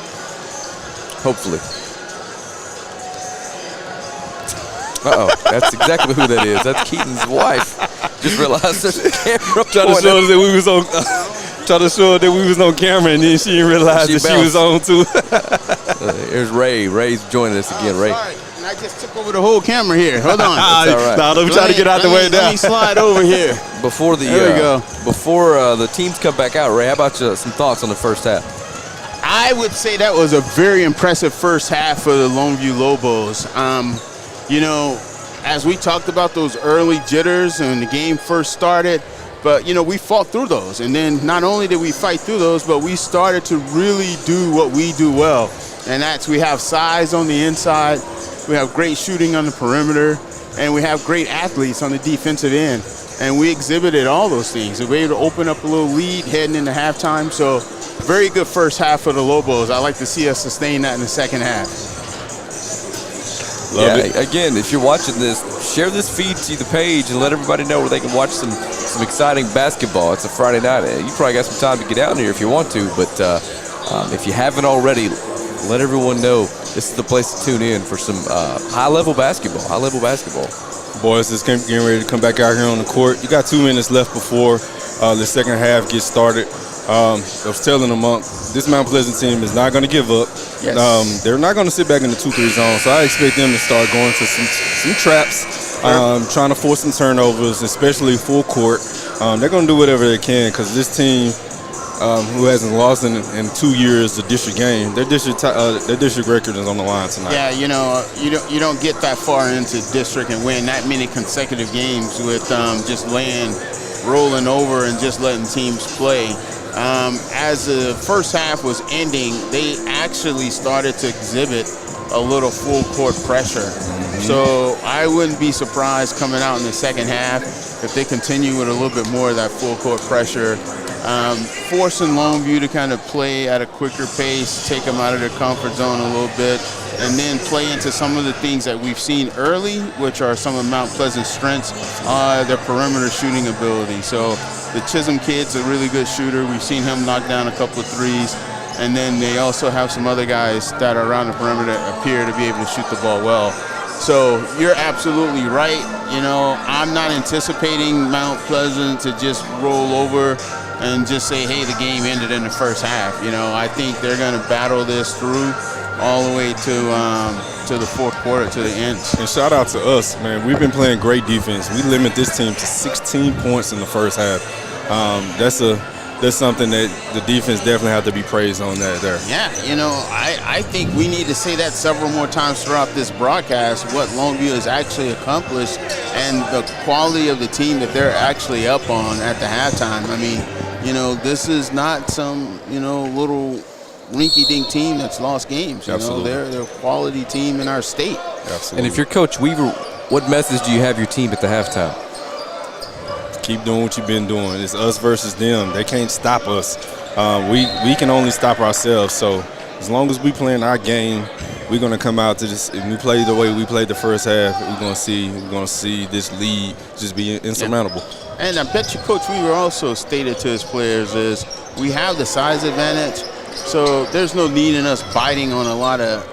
hopefully. Uh-oh, that's exactly who that is. That's Keaton's wife. Just realized there's a camera trying to show us that we was on. Trying to show her that we was on camera, and then she didn't realize that she was on too. Here's Ray. Ray's joining us again. Ray. Sorry. I just took over the whole camera here. Hold on. That's all right. Let me try to get out the way now. Let me slide over here. Before the teams come back out, Ray, how about some thoughts on the first half? I would say that was a very impressive first half for the Longview Lobos. As we talked about those early jitters when the game first started, but, we fought through those. And then not only did we fight through those, but we started to really do what we do well. And that's we have size on the inside. We have great shooting on the perimeter, and we have great athletes on the defensive end. And we exhibited all those things. We were able to open up a little lead heading into halftime. So very good first half for the Lobos. I'd like to see us sustain that in the second half. Love it. Again, if you're watching this, share this feed to the page and let everybody know where they can watch some exciting basketball. It's a Friday night. You probably got some time to get out here if you want to, but if you haven't already, let everyone know this is the place to tune in for some high-level basketball. Boys, it's getting ready to come back out here on the court. You got 2 minutes left before the second half gets started. I was telling them, this Mount Pleasant team is not going to give up. Yes. They're not going to sit back in the 2-3 zone, so I expect them to start going to some traps, trying to force some turnovers, especially full court. They're going to do whatever they can because this team, who hasn't lost in 2 years a district game, their district record is on the line tonight. Yeah, you don't get that far into district and win that many consecutive games with just rolling over and just letting teams play. As the first half was ending, they actually started to exhibit a little full court pressure. Mm-hmm. So I wouldn't be surprised coming out in the second half if they continue with a little bit more of that full court pressure. Forcing Longview to kind of play at a quicker pace, take them out of their comfort zone a little bit, and then play into some of the things that we've seen early, which are some of Mount Pleasant's strengths, their perimeter shooting ability. So the Chisholm kid's a really good shooter. We've seen him knock down a couple of threes. And then they also have some other guys that are around the perimeter that appear to be able to shoot the ball well. So you're absolutely right. I'm not anticipating Mount Pleasant to just roll over and just say, hey, the game ended in the first half. I think they're going to battle this through all the way to the fourth quarter, to the end. And shout out to us, man. We've been playing great defense. We limit this team to 16 points in the first half. That's something that the defense definitely have to be praised on that there. Yeah, I think we need to say that several more times throughout this broadcast, what Longview has actually accomplished and the quality of the team that they're actually up on at the halftime. I mean, this is not some, little rinky-dink team that's lost games. Absolutely. They're a quality team in our state. Absolutely. And if you're Coach Weaver, what message do you have your team at the halftime? Keep doing what you've been doing. It's us versus them. They can't stop us. We can only stop ourselves. So as long as we playing our game, we're going to come out to this. If we play the way we played the first half, we're going to see this lead just be insurmountable. And I bet you, Coach Weaver also stated to his players is we have the size advantage, so there's no need in us biting on a lot of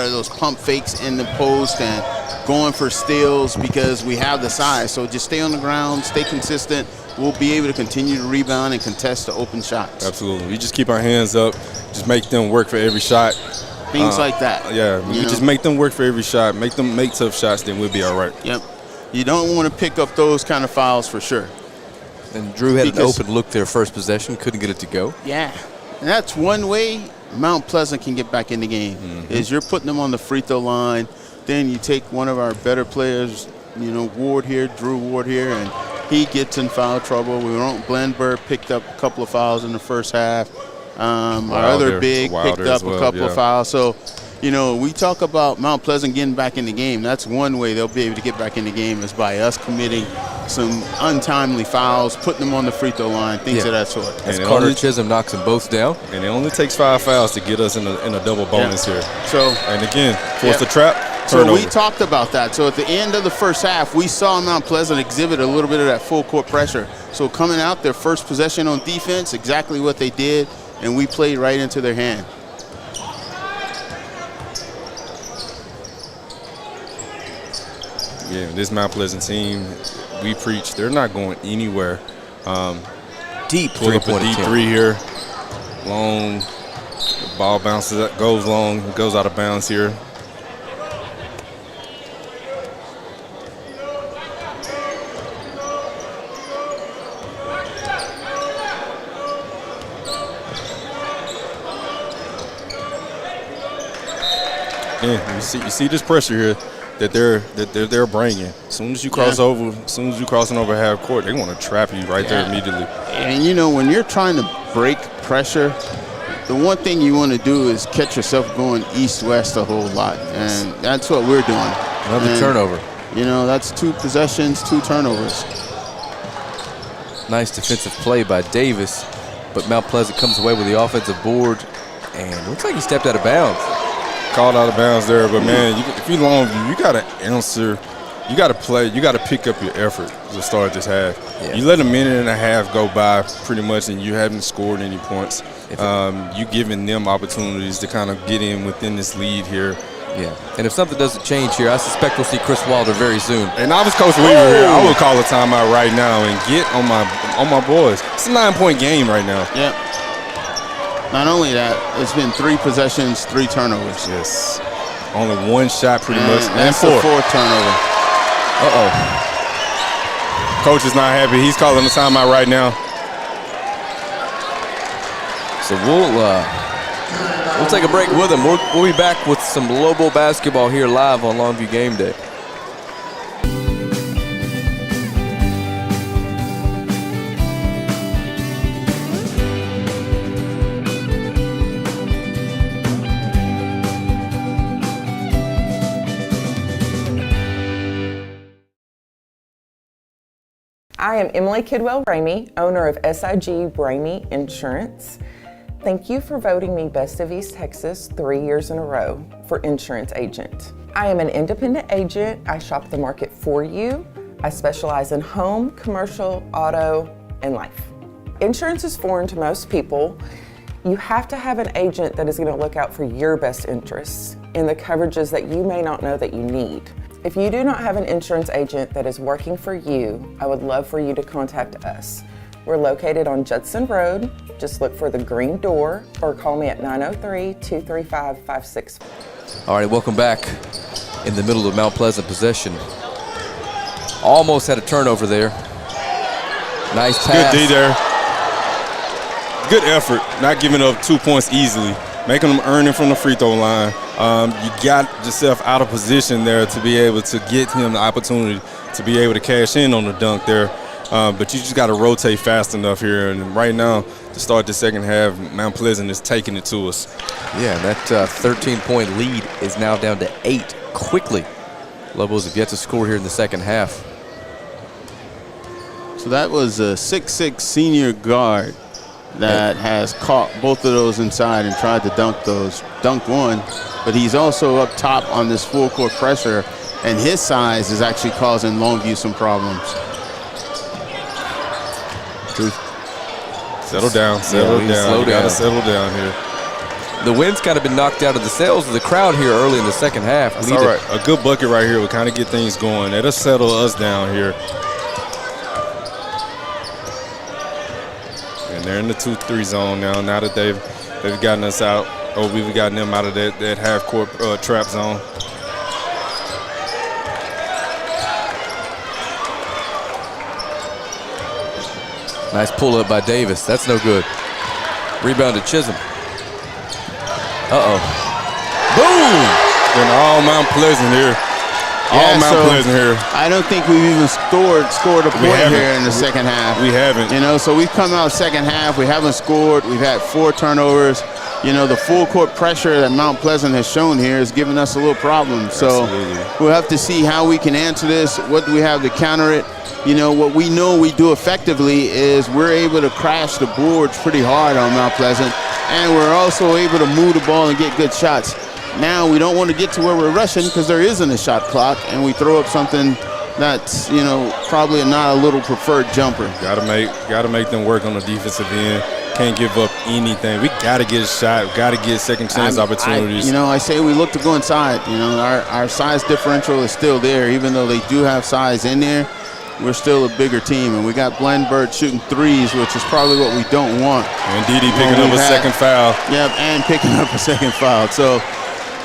those pump fakes in the post and going for steals because we have the size. So just stay on the ground, stay consistent. We'll be able to continue to rebound and contest the open shots. Absolutely. We just keep our hands up, just make them work for every shot. Things like that. Yeah, we just make them work for every shot, make them make tough shots, then we'll be all right. Yep. You don't want to pick up those kind of fouls for sure. And Drew had an open look their first possession, couldn't get it to go. Yeah. And that's one way Mount Pleasant can get back in the game, is you're putting them on the free throw line. Then you take one of our better players, Drew Ward here, and he gets in foul trouble. Blandberg picked up a couple of fouls in the first half. Our other big picked up a couple of fouls. So, we talk about Mount Pleasant getting back in the game. That's one way they'll be able to get back in the game is by us committing some untimely fouls, putting them on the free throw line, things of that sort. As Carter Chisholm knocks them both down. And it only takes 5 fouls to get us in a double bonus here. So, and again, force the trap. So we talked about that. So at the end of the first half, we saw Mount Pleasant exhibit a little bit of that full court pressure. So coming out, their first possession on defense, exactly what they did, and we played right into their hand. Yeah, this Mount Pleasant team, we preach, they're not going anywhere. Deep pull up a deep three here. Long, the ball bounces up, goes long, goes out of bounds here. Yeah, you see this pressure here that they're bringing. As soon as you cross over, as soon as you crossing over half court, they want to trap you right there immediately. And when you're trying to break pressure, the one thing you want to do is catch yourself going east-west a whole lot, and that's what we're doing. Another turnover. That's 2 possessions, 2 turnovers. Nice defensive play by Davis, but Mount Pleasant comes away with the offensive board, and looks like he stepped out of bounds. Called out of bounds there, but man, if you're Longview, you got to answer. You got to play. You got to pick up your effort to start this half. Yeah. You let a minute and a half go by pretty much, and you haven't scored any points. You giving them opportunities to kind of get in within this lead here. Yeah, and if something doesn't change here, I suspect we'll see Chris Wilder very soon. And I was Coach Weaver here. I would call a timeout right now and get on my boys. It's a 9-point game right now. Yeah. Not only that, it's been 3 possessions, 3 turnovers. Yes. Only 1 shot pretty much. And that's the 4th turnover. Coach is not happy. He's calling the timeout right now. So we'll take a break with him. We'll be back with some Lobo basketball here live on Longview Game Day. I am Emily Kidwell-Ramey, owner of SIG Ramey Insurance. Thank you for voting me Best of East Texas 3 years in a row for Insurance Agent. I am an independent agent. I shop the market for you. I specialize in home, commercial, auto, and life. Insurance is foreign to most people. You have to have an agent that is going to look out for your best interests in the coverages that you may not know that you need. If you do not have an insurance agent that is working for you, I would love for you to contact us. We're located on Judson Road. Just look for the green door or call me at 903-235-56. All right, welcome back in the middle of Mount Pleasant possession. Almost had a turnover there. Nice pass. Good D there. Good effort, not giving up 2 points easily, making them earn it from the free throw line. You got yourself out of position there to be able to get him the opportunity to be able to cash in on the dunk there. But you just got to rotate fast enough here. And right now, to start the second half, Mount Pleasant is taking it to us. Yeah, that 13-point lead is now down to 8 quickly. Lobos have yet to score here in the second half. So that was a 6'6" senior guard that has caught both of those inside and tried to dunk those. Dunked one, but he's also up top on this full court pressure, and his size is actually causing Longview some problems. Settle down, settle down. Slow You down. gotta settle down here. The wind's kind of been knocked out of the sails of the crowd here early in the second half. That's all right. A good bucket right here will kind of get things going. It'll settle us down here. And they're in the 2-3 zone now. Now that they've gotten us out, or we've gotten them out of that half court trap zone. Nice pull up by Davis. That's no good. Rebound to Chisholm. Uh-oh. Boom! And all Mount Pleasant here. All Mount Pleasant here. I don't think we've even scored a point here in the second half. We haven't. You know, so we've come out second half. We haven't scored. We've had 4 turnovers. You know, the full court pressure that Mount Pleasant has shown here is giving us a little problem. So we'll have to see how we can answer this. What do we have to counter it? You know, what we know we do effectively is we're able to crash the boards pretty hard on Mount Pleasant, and we're also able to move the ball and get good shots. Now we don't want to get to where we're rushing because there isn't a shot clock, and we throw up something that's, you know, probably not a little preferred jumper. Gotta make them work on the defensive end. Can't give up anything. We gotta get a shot. Gotta get second chance opportunities. You know, I say we look to go inside. You know, our size differential is still there, even though they do have size in there. We're still a bigger team, and we got Blenberg shooting threes, which is probably what we don't want. And Didi picking up a second foul. Yep, and picking up a second foul. So,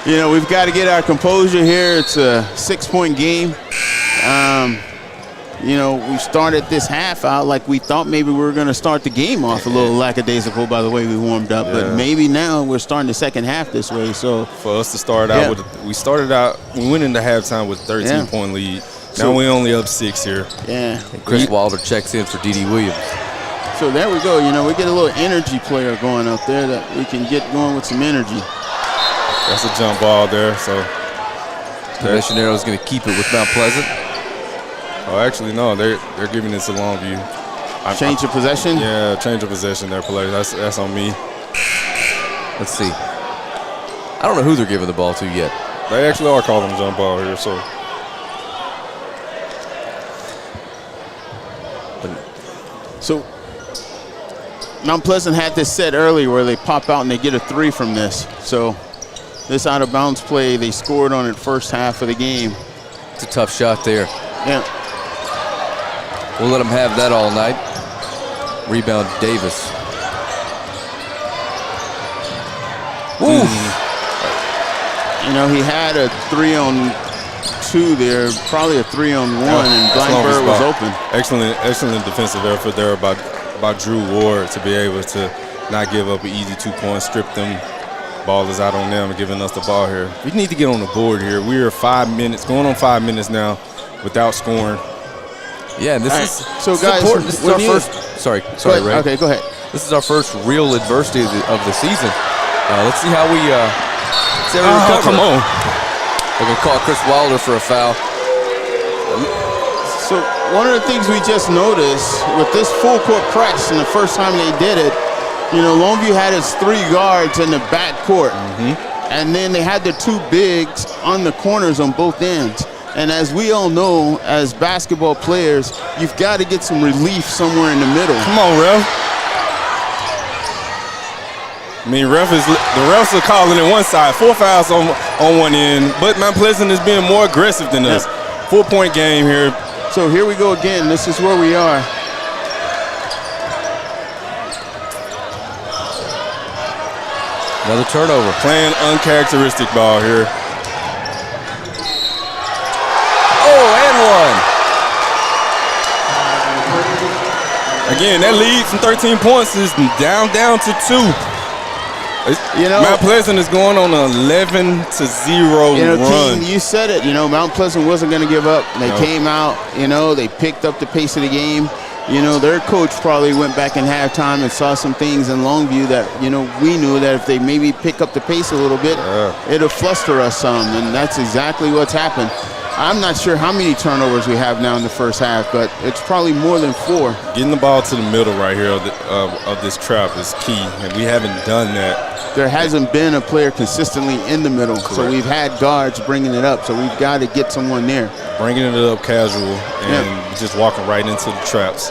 you know, we've got to get our composure here. It's a 6-point game. You know, we started this half out like we thought maybe we were going to start the game off a little lackadaisical by the way we warmed up. But maybe now we're starting the second half this way. So for us to start out we went into halftime with a 13-point lead. Now we only up 6 here. Yeah. And Chris Wilder checks in for D.D. Williams. So there we go. You know, we get a little energy player going up there that we can get going with some energy. That's a jump ball there. So Missionary is going to keep it with Mount Pleasant. Oh, actually, no. They're giving it to Longview. Change of possession? Yeah, change of possession there, play. That's on me. Let's see. I don't know who they're giving the ball to yet. They actually are calling jump ball here, so. So Mount Pleasant had this set earlier where they pop out and they get a 3 from this. So this out of bounds play, they scored on it first half of the game. It's a tough shot there. Yeah. We'll let them have that all night. Rebound Davis. Ooh. You know, he had a 3-on-2 there, probably a 3-on-1, and Blenberg was open. Excellent defensive effort there by Drew Ward to be able to not give up an easy 2 points, strip them ballers out on them and giving us the ball here. We need to get on the board here. We are 5 minutes, going on 5 minutes now without scoring. Yeah, and this is so guys, important. This is our first. Sorry, Ray. Okay, go ahead. This is our first real adversity of the season. Let's see how we recover. Oh, come on. We're gonna call Chris Wilder for a foul. So one of the things we just noticed with this full court press, and the first time they did it, you know, Longview had its 3 guards in the back court, and then they had the 2 bigs on the corners on both ends. And as we all know, as basketball players, you've got to get some relief somewhere in the middle. Come on, ref. I mean, the refs are calling it one side, 4 fouls on one end, but Mount Pleasant is being more aggressive than us. 4-point game here. So here we go again. This is where we are. Another turnover. Playing uncharacteristic ball here. Again, that lead from 13 points is down to 2. You know, Mount Pleasant is going on an 11-0 run. Keaton, you said it. You know, Mount Pleasant wasn't going to give up. They came out. You know, they picked up the pace of the game. You know, their coach probably went back in halftime and saw some things in Longview that, you know, we knew that if they maybe pick up the pace a little bit, it'll fluster us some, and that's exactly what's happened. I'm not sure how many turnovers we have now in the first half, but it's probably more than 4. Getting the ball to the middle right here of this trap is key, and we haven't done that. There hasn't been a player consistently in the middle, so we've had guards bringing it up, so we've got to get someone there. Bringing it up casual and just walking right into the traps.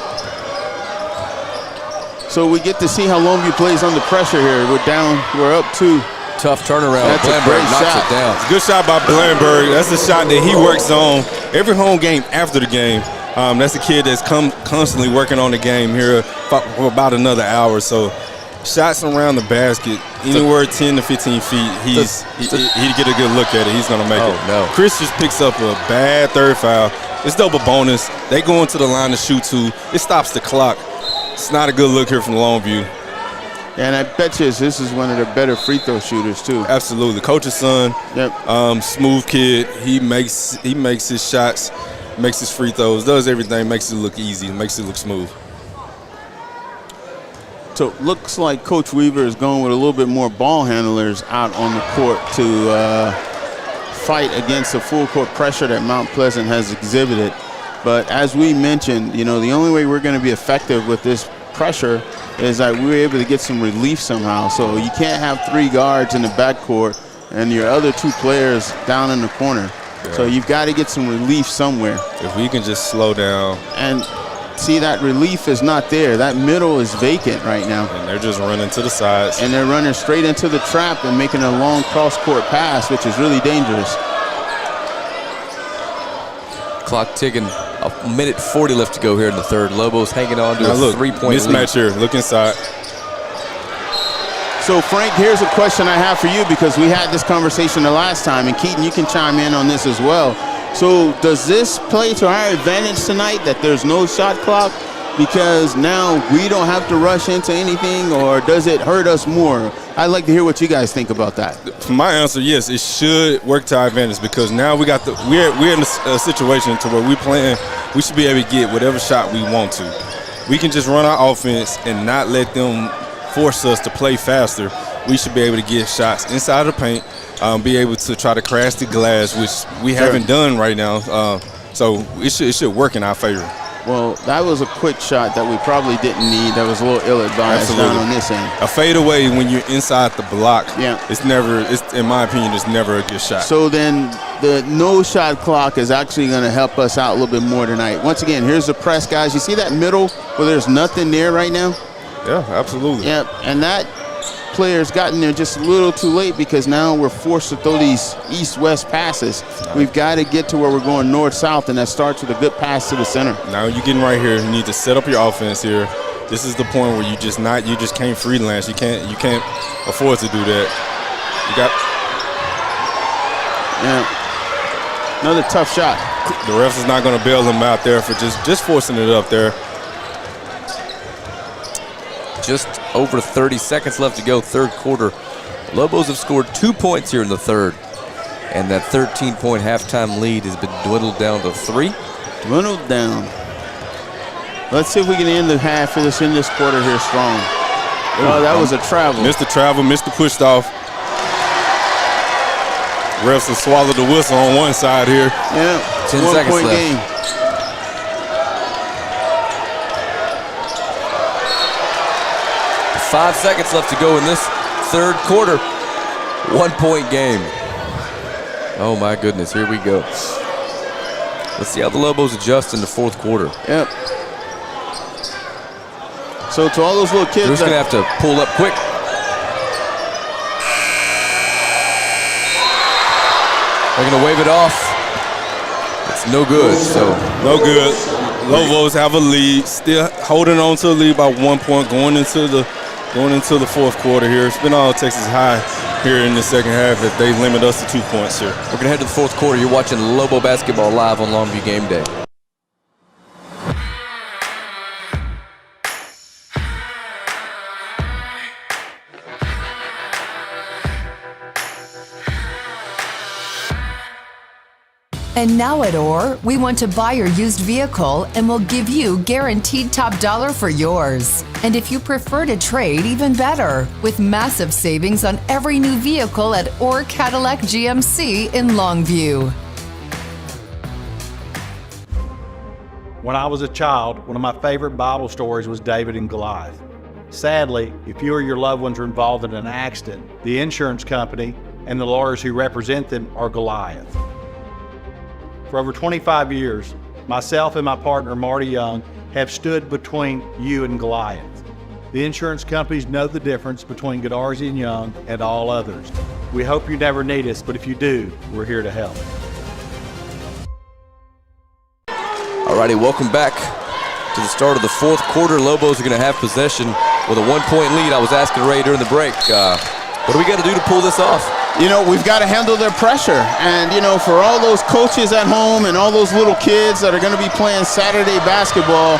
So we get to see how Longview plays under pressure here. We're up 2. Tough turnaround. That's a Blandberg great knocks shot. it down. It's a good shot by Blandberg. That's a shot that he works on every home game after the game. That's a kid that's constantly working on the game here for about another hour. So shots around the basket, anywhere 10 to 15 feet, he get a good look at it. He's going to make it. No. Chris just picks up a bad third foul. It's double bonus. They go into the line to shoot 2. It stops the clock. It's not a good look here from Longview. And I bet you this is one of their better free throw shooters too. Absolutely, coach's son. Yep. Smooth kid. He makes his shots, makes his free throws, does everything, makes it look easy, makes it look smooth. So looks like Coach Weaver is going with a little bit more ball handlers out on the court to fight against the full court pressure that Mount Pleasant has exhibited. But as we mentioned, the only way we're going to be effective with this pressure is that we were able to get some relief somehow. So you can't have 3 guards in the backcourt and your other 2 players down in the corner. Yeah. So you've got to get some relief somewhere. If we can just slow down. And see, that relief is not there. That middle is vacant right now. And they're just running to the sides. And they're running straight into the trap and making a long cross-court pass, which is really dangerous. Clock ticking. A minute 40 left to go here in the third. Lobos hanging on to a 3-point mismatch lead. here. Look inside. So, Frank, here's a question I have for you, because we had this conversation the last time, and Keaton, you can chime in on this as well. So does this play to our advantage tonight that there's no shot clock? Because now we don't have to rush into anything, or does it hurt us more? I'd like to hear what you guys think about that. For my answer, yes, it should work to our advantage, because now we're in a situation to where we should be able to get whatever shot we want to. We can just run our offense and not let them force us to play faster. We should be able to get shots inside the paint, be able to try to crash the glass, which we haven't done right now. So it should work in our favor. Well, that was a quick shot that we probably didn't need. That was a little ill-advised down on this end. A fadeaway when you're inside the block, yeah, in my opinion, it's never a good shot. So then the no shot clock is actually going to help us out a little bit more tonight. Once again, here's the press, guys. You see that middle where there's nothing there right now? Yeah, absolutely. Yep, and that player's gotten there just a little too late, because now we're forced to throw these east-west passes. We've got to get to where we're going north-south, and that starts with a good pass to the center. Now you're getting right here. You need to set up your offense here. This is the point where you just can't freelance. You can't afford to do that. Another tough shot. The refs is not going to bail them out there for just forcing it up there. Just over 30 seconds left to go, third quarter. Lobos have scored 2 points here in the third, and that 13-point halftime lead has been dwindled down to 3. Dwindled down. Let's see if we can end the half in this quarter here strong. Oh, that was a travel. Missed the travel, missed the pushed off. Refs have swallowed the whistle on one side here. Yeah, 10 seconds left. Game. 5 seconds left to go in this third quarter. 1 point game. Oh my goodness, here we go. Let's see how the Lobos adjust in the fourth quarter. Yep. So to all those little kids, they're just gonna have to pull up quick. They're gonna wave it off. It's no good, so. No good. Lobos have a lead, still holding on to the lead by 1 point going into the fourth quarter here. It's been all Texas high here in the second half if they limit us to 2 points here. We're going to head to the fourth quarter. You're watching Lobo Basketball live on Longview Game Day. And now at OR, we want to buy your used vehicle and we'll give you guaranteed top dollar for yours. And if you prefer to trade, even better, with massive savings on every new vehicle at OR Cadillac GMC in Longview. When I was a child, one of my favorite Bible stories was David and Goliath. Sadly, if you or your loved ones are involved in an accident, the insurance company and the lawyers who represent them are Goliath. For over 25 years, myself and my partner Marty Young have stood between you and Goliath. The insurance companies know the difference between Godarzi and Young and all others. We hope you never need us, but if you do, we're here to help. Alrighty, welcome back to the start of the fourth quarter. Lobos are going to have possession with a 1-point lead. I was asking Ray during the break, what do we got to do to pull this off? You know, we've got to handle their pressure. And, you know, for all those coaches at home and all those little kids that are going to be playing Saturday basketball,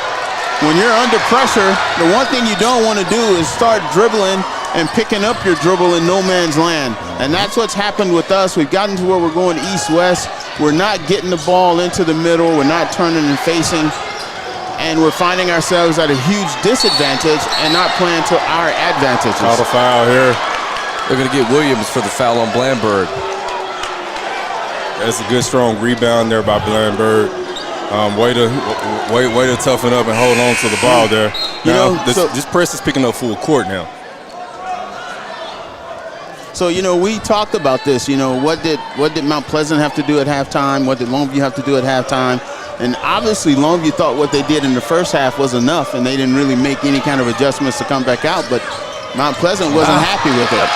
when you're under pressure, the one thing you don't want to do is start dribbling and picking up your dribble in no man's land. And that's what's happened with us. We've gotten to where we're going east-west. We're not getting the ball into the middle. We're not turning and facing. And we're finding ourselves at a huge disadvantage and not playing to our advantages. Call the foul here. They're going to get Williams for the foul on Blandberg. That's a good, strong rebound there by Blandberg. Way to toughen up and hold on to the ball there. Now, this press is picking up full court now. So, you know, we talked about this. You know, what did Mount Pleasant have to do at halftime? What did Longview have to do at halftime? And obviously, Longview thought what they did in the first half was enough, and they didn't really make any kind of adjustments to come back out. But Mount Pleasant wasn't happy with it.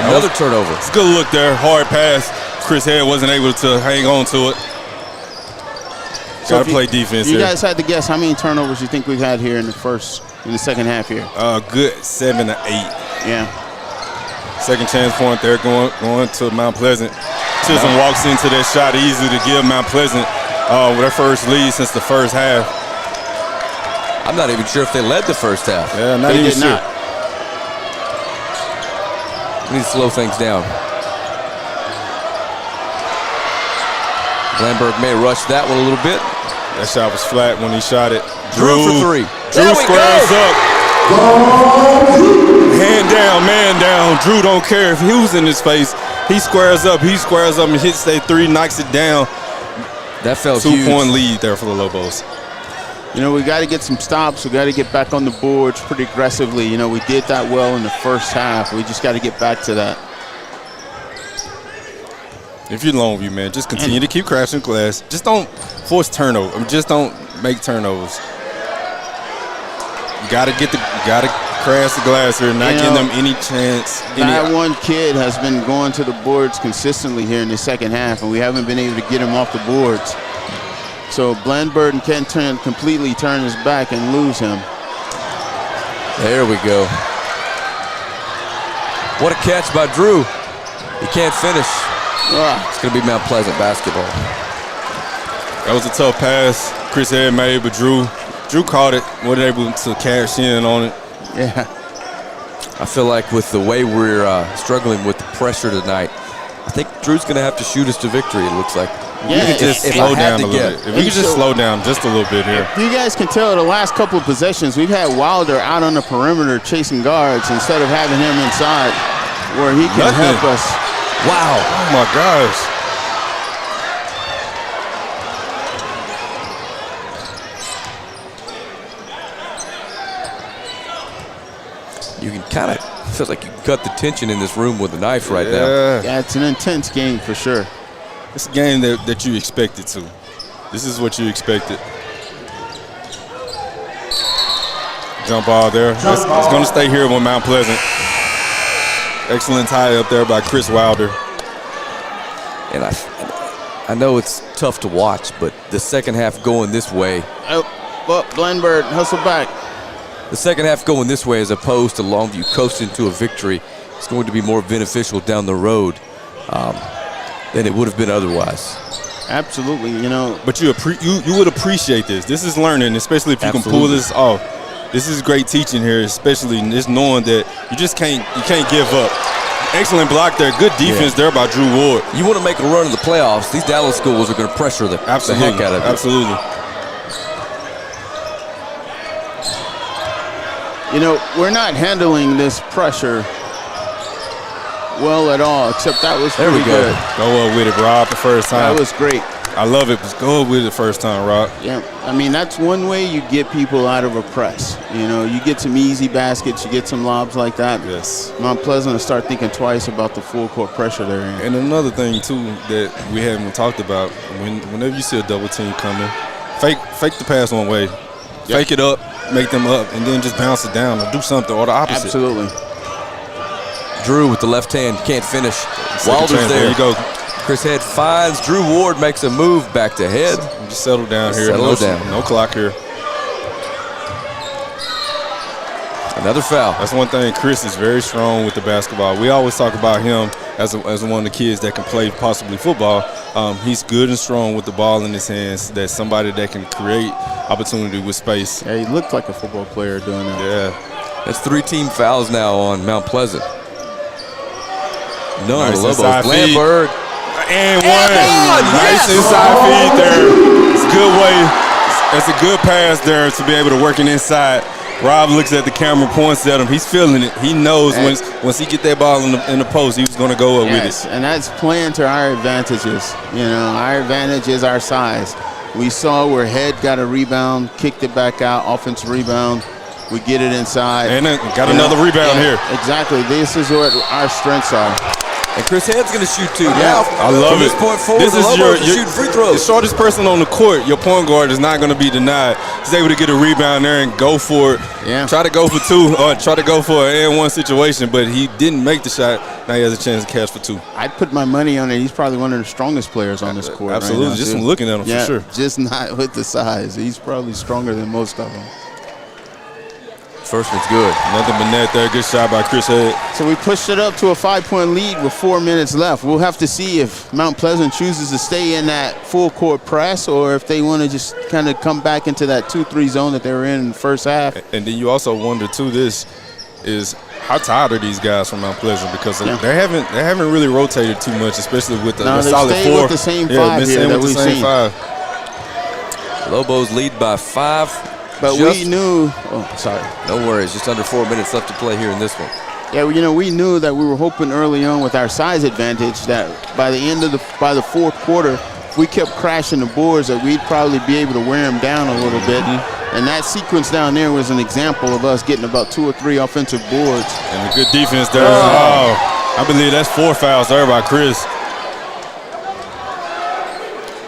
Another turnover. It's a good look there. Hard pass. Chris Head wasn't able to hang on to it. Got to play defense you here. You guys had to guess how many turnovers you think we've had here in the second half here? Good 7 to 8. Yeah. Second chance point there going to Mount Pleasant. Chisholm walks into that shot easy to give Mount Pleasant with their first lead since the first half. I'm not even sure if they led the first half. Yeah, not even sure. We need to slow things down. Blandberg may rush that one a little bit. That shot was flat when he shot it. Drew for three. Drew squares up. Hand down, man down. Drew don't care if he was in his face. He squares up and hits that three, knocks it down. That felt huge. 2-point lead there for the Lobos. You know, we got to get some stops. We got to get back on the boards pretty aggressively. You know, we did that well in the first half. We just got to get back to that. If you're Longview, man, just continue to keep crashing glass. Just don't force turnover. I mean, just don't make turnovers. You gotta crash the glass here, not giving them any chance. That one kid has been going to the boards consistently here in the second half, and we haven't been able to get him off the boards. So Blandberg can't completely turn his back and lose him. There we go. What a catch by Drew. He can't finish. It's going to be Mount Pleasant basketball. That was a tough pass Chris Head made, but Drew caught it, wasn't able to cash in on it. Yeah. I feel like with the way we're struggling with the pressure tonight, I think Drew's going to have to shoot us to victory, it looks like. Yeah, we could just slow down a little bit. If we could just slow down just a little bit here. You guys can tell the last couple of possessions, we've had Wilder out on the perimeter chasing guards instead of having him inside where he can help us. Wow. Oh, my gosh. You can kind of feel like you cut the tension in this room with a knife right now. Yeah, it's an intense game for sure. It's a game that you expected to. This is what you expected. Jump ball there. It's going to stay here with Mount Pleasant. Excellent tie up there by Chris Wilder. And I know it's tough to watch, but the second half going this way. Oh, well, Blandberg, hustle back. The second half going this way as opposed to Longview coasting to a victory is going to be more beneficial down the road than it would have been otherwise. Absolutely, you know. But you would appreciate this. This is learning, especially if you can pull this off. This is great teaching here, especially just knowing that you can't give up. Excellent block there. Good defense there by Drew Ward. You want to make a run in the playoffs, these Dallas schools are going to pressure the heck out of you. Absolutely. You know, we're not handling this pressure well at all, except that was pretty good. Go up with it, Rob, the first time. That was great. I love it. Let's go with it first time, Rob. Yeah, I mean, that's one way you get people out of a press. You know, you get some easy baskets, you get some lobs like that. Yes. Mount Pleasant will start thinking twice about the full court pressure they're in. And another thing, too, that we haven't talked about, whenever you see a double team coming, fake the pass one way. Yep. Fake it up, make them up, and then just bounce it down or do something, or the opposite. Absolutely. Drew with the left hand, can't finish. Wilder's there. There you go. Chris Head finds Drew Ward, makes a move back to Head. Just settle down here. Settle down. No clock here. Another foul. That's one thing. Chris is very strong with the basketball. We always talk about him as one of the kids that can play possibly football. He's good and strong with the ball in his hands. That's somebody that can create opportunity with space. Yeah, he looked like a football player doing that. Yeah. That's 3 team fouls now on Mount Pleasant. None Nice of Lobos. inside feed. Blandberg. And one. Yes. Nice inside feed there. It's a good way. That's a good pass there to be able to work it inside. Rob looks at the camera, points at him. He's feeling it. He knows once he get that ball in the post, he was going to go up with it. And that's playing to our advantages. You know, our advantage is our size. We saw where Head got a rebound, kicked it back out, offensive rebound. We get it inside. And then got another rebound here. Exactly. This is what our strengths are. And Chris Head's going to shoot too. Yeah. Now, I love from it. this point forward, This the is Lobos are shooting free the throws. shortest person on the court. Your point guard is not going to be denied. He's able to get a rebound there and go for it. Yeah. Try to go for 2 or try to go for an and 1 situation, but he didn't make the shot. Now he has a chance to catch for 2. I'd put my money on it. He's probably one of the strongest players on this court. Absolutely. Right now, just too. from looking at him, for sure. Just not with the size. He's probably stronger than most of them. First one's good. Nothing but net there. Good shot by Chris Head. So we pushed it up to a 5-point lead with 4 minutes left. We'll have to see if Mount Pleasant chooses to stay in that full court press or if they want to just kind of come back into that 2-3 zone that they were in the first half. And then you also wonder too, this is how tired are these guys from Mount Pleasant, because they haven't really rotated too much, especially with the solid 4. With the same 5 here that we've seen. 5. Lobos lead by 5. But we knew, No worries, just under 4 minutes left to play here in this one. Yeah, you know, we knew that we were hoping early on with our size advantage that by the fourth quarter, if we kept crashing the boards, that we'd probably be able to wear them down a little bit. And that sequence down there was an example of us getting about 2 or 3 offensive boards. And a good defense there. I believe that's 4 fouls there by Chris.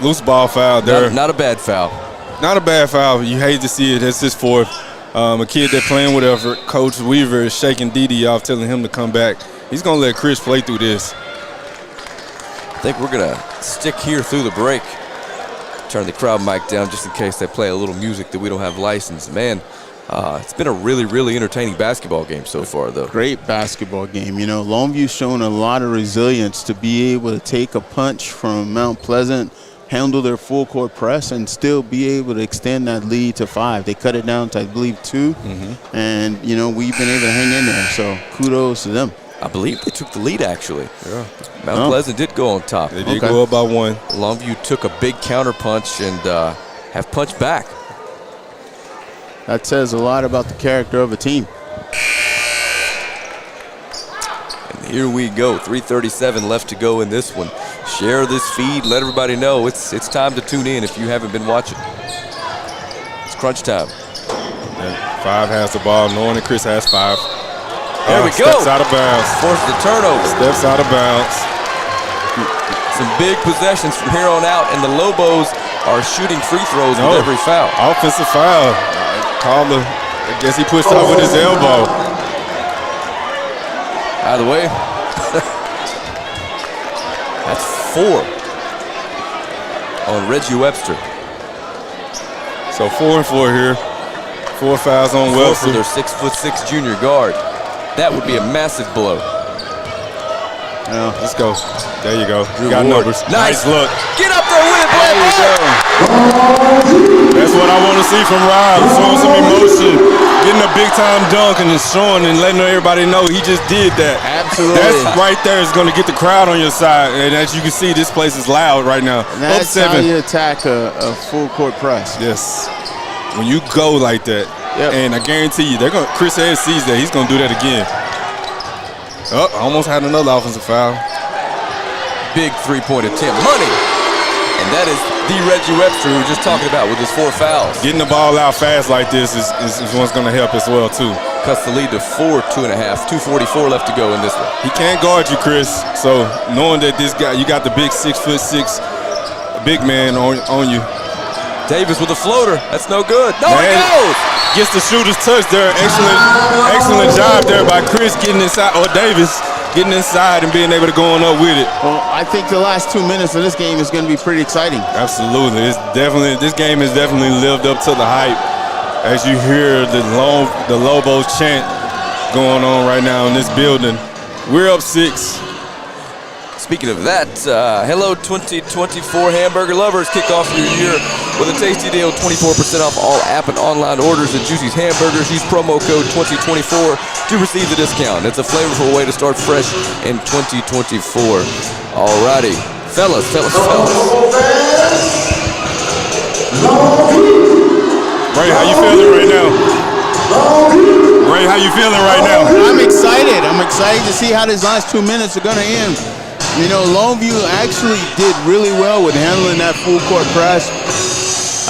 Loose ball foul there. Not a bad foul. Not a bad foul. You hate to see it. That's his 4th. A kid that playing with effort. Coach Weaver is shaking Dede off, telling him to come back. He's going to let Chris play through this. I think we're going to stick here through the break. Turn the crowd mic down just in case they play a little music that we don't have licensed. Man, it's been a really, really entertaining basketball game so far, though. Great basketball game. You know, Longview's shown a lot of resilience to be able to take a punch from Mount Pleasant, handle their full court press, and still be able to extend that lead to 5. They cut it down to, I believe, 2. And, you know, we've been able to hang in there. So kudos to them. I believe they took the lead, actually. Yeah. Mount Pleasant did go on top. They did go up by 1. Longview took a big counter punch and have punched back. That says a lot about the character of a team. And here we go. 3:37 left to go in this one. Share this feed. Let everybody know it's time to tune in if you haven't been watching. It's crunch time. And 5 has the ball, knowing that Chris has 5. There we go. Steps out of bounds. Forced the turnover. Steps out of bounds. Some big possessions from here on out, and the Lobos are shooting free throws with every foul. Offensive foul. I guess he pushed out with his elbow. Out of the way. That's 4 on Reggie Webster. So 4 and 4 here. 4 fouls on 4 Webster. for their 6'6" junior guard. That would be a massive blow. Let's go. There you go. Drew Got Ward. numbers. Nice look. Get up there with it, There you go. That's what I want to see from Rob. Showing some emotion. Getting a big-time dunk and just showing and letting everybody know he just did that. Absolutely. That right there is going to get the crowd on your side. And as you can see, this place is loud right now. And that's up 7. how you attack a full court press. Yes. When you go like that, and I guarantee you, Chris Head sees that. He's going to do that again. Oh, almost had another offensive foul. Big three-point attempt. Money. And that is the Reggie Webster we were just talking about with his 4 fouls. Getting the ball out fast like this is what's going to help as well, too. Cuts the lead to 4-2.5, 2:44 left to go in this one. He can't guard you, Chris. So knowing that this guy, you got the big 6'6" big man on you. Davis with a floater. That's no good. No, it goes! Gets the shooter's touch there. Excellent job there by Chris getting inside, or Davis getting inside and being able to go on up with it. Well, I think the last 2 minutes of this game is going to be pretty exciting. Absolutely. This game has definitely lived up to the hype. As you hear the Lobos chant going on right now in this building. We're up 6. Speaking of that, hello 2024 hamburger lovers. Kick off your year with a tasty deal, 24% off all app and online orders at Juicy's Hamburgers. Use promo code 2024 to receive the discount. It's a flavorful way to start fresh in 2024. Alrighty, fellas. Ray, how you feeling right now? Ray, how you feeling right now? I'm excited. I'm excited to see how these last 2 minutes are going to end. You know, Longview actually did really well with handling that full court press,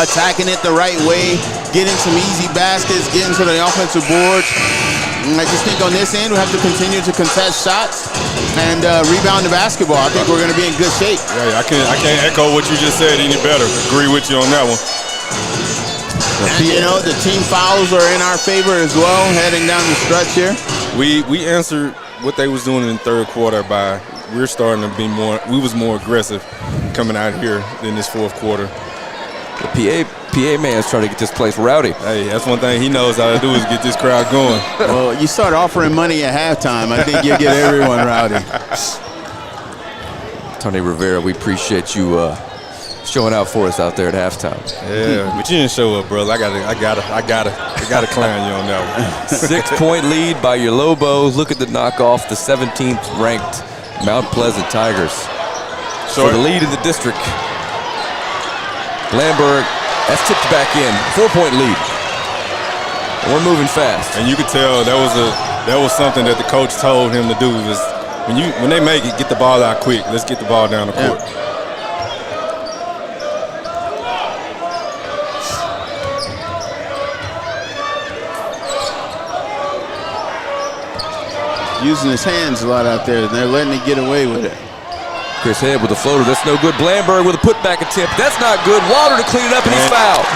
attacking it the right way, getting some easy baskets, getting to the offensive boards. And I just think on this end, we have to continue to contest shots and rebound the basketball. I think we're going to be in good shape. Yeah, I can't echo what you just said any better. Agree with you on that one. And, you know, the team fouls are in our favor as well, heading down the stretch here. We answered what they was doing in the third quarter by we're starting to be we was more aggressive coming out here in this fourth quarter. The PA man's trying to get this place rowdy. Hey, that's one thing he knows how to do is get this crowd going. Well, you start offering money at halftime, I think you'll get everyone rowdy. Tony Rivera, we appreciate you showing out for us out there at halftime. Yeah, but you didn't show up, bro. I gotta clown you on that one. 6-point lead by your Lobos. Look at the knockoff, the 17th ranked Mount Pleasant Tigers. For the lead in the district. Blandberg, that's tipped back in. 4-point lead. We're moving fast. And you could tell that was something that the coach told him to do was when they make it, get the ball out quick. Let's get the ball down the court. Using his hands a lot out there, and they're letting it get away with it. Chris Head with a floater. That's no good. Blandberg with a putback attempt. That's not good. Wilder to clean it up, and he's fouled.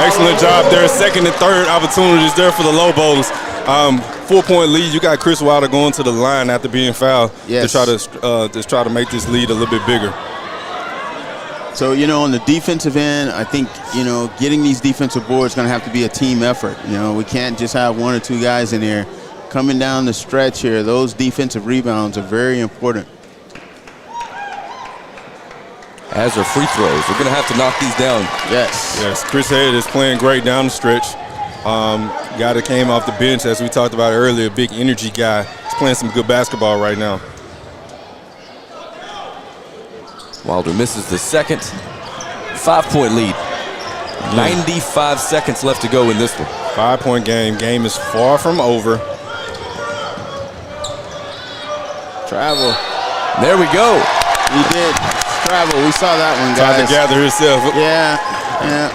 Excellent job there. Second and third opportunities there for the Lobos. 4-point lead. You got Chris Wilder going to the line after being fouled to try to make this lead a little bit bigger. So, you know, on the defensive end, I think, you know, getting these defensive boards is going to have to be a team effort. You know, we can't just have one or two guys in there. Coming down the stretch here, those defensive rebounds are very important. As are free throws. We're going to have to knock these down. Yes. Chris Head is playing great down the stretch. Guy that came off the bench, as we talked about earlier, big energy guy. He's playing some good basketball right now. Wilder misses the second. 5-point lead. 95 seconds left to go in this one. 5-point game. Game is far from over. Travel. There we go. He did. Travel. We saw that one, guys. Tried to gather himself. Yeah,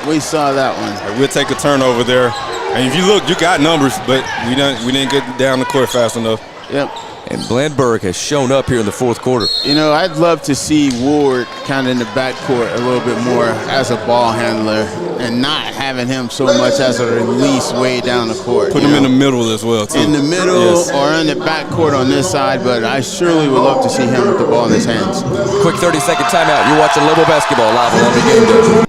we saw that one. We'll take a turnover there. And if you look, you got numbers, but we didn't get down the court fast enough. Yep. And Blandberg has shown up here in the fourth quarter. You know, I'd love to see Ward kind of in the backcourt a little bit more as a ball handler and not having him so much as a release way down the court. Put him in the middle as well, too. In the middle or in the backcourt on this side, but I surely would love to see him with the ball in his hands. Quick 30-second timeout. You're watching Lobo Basketball live on Longview Game Day.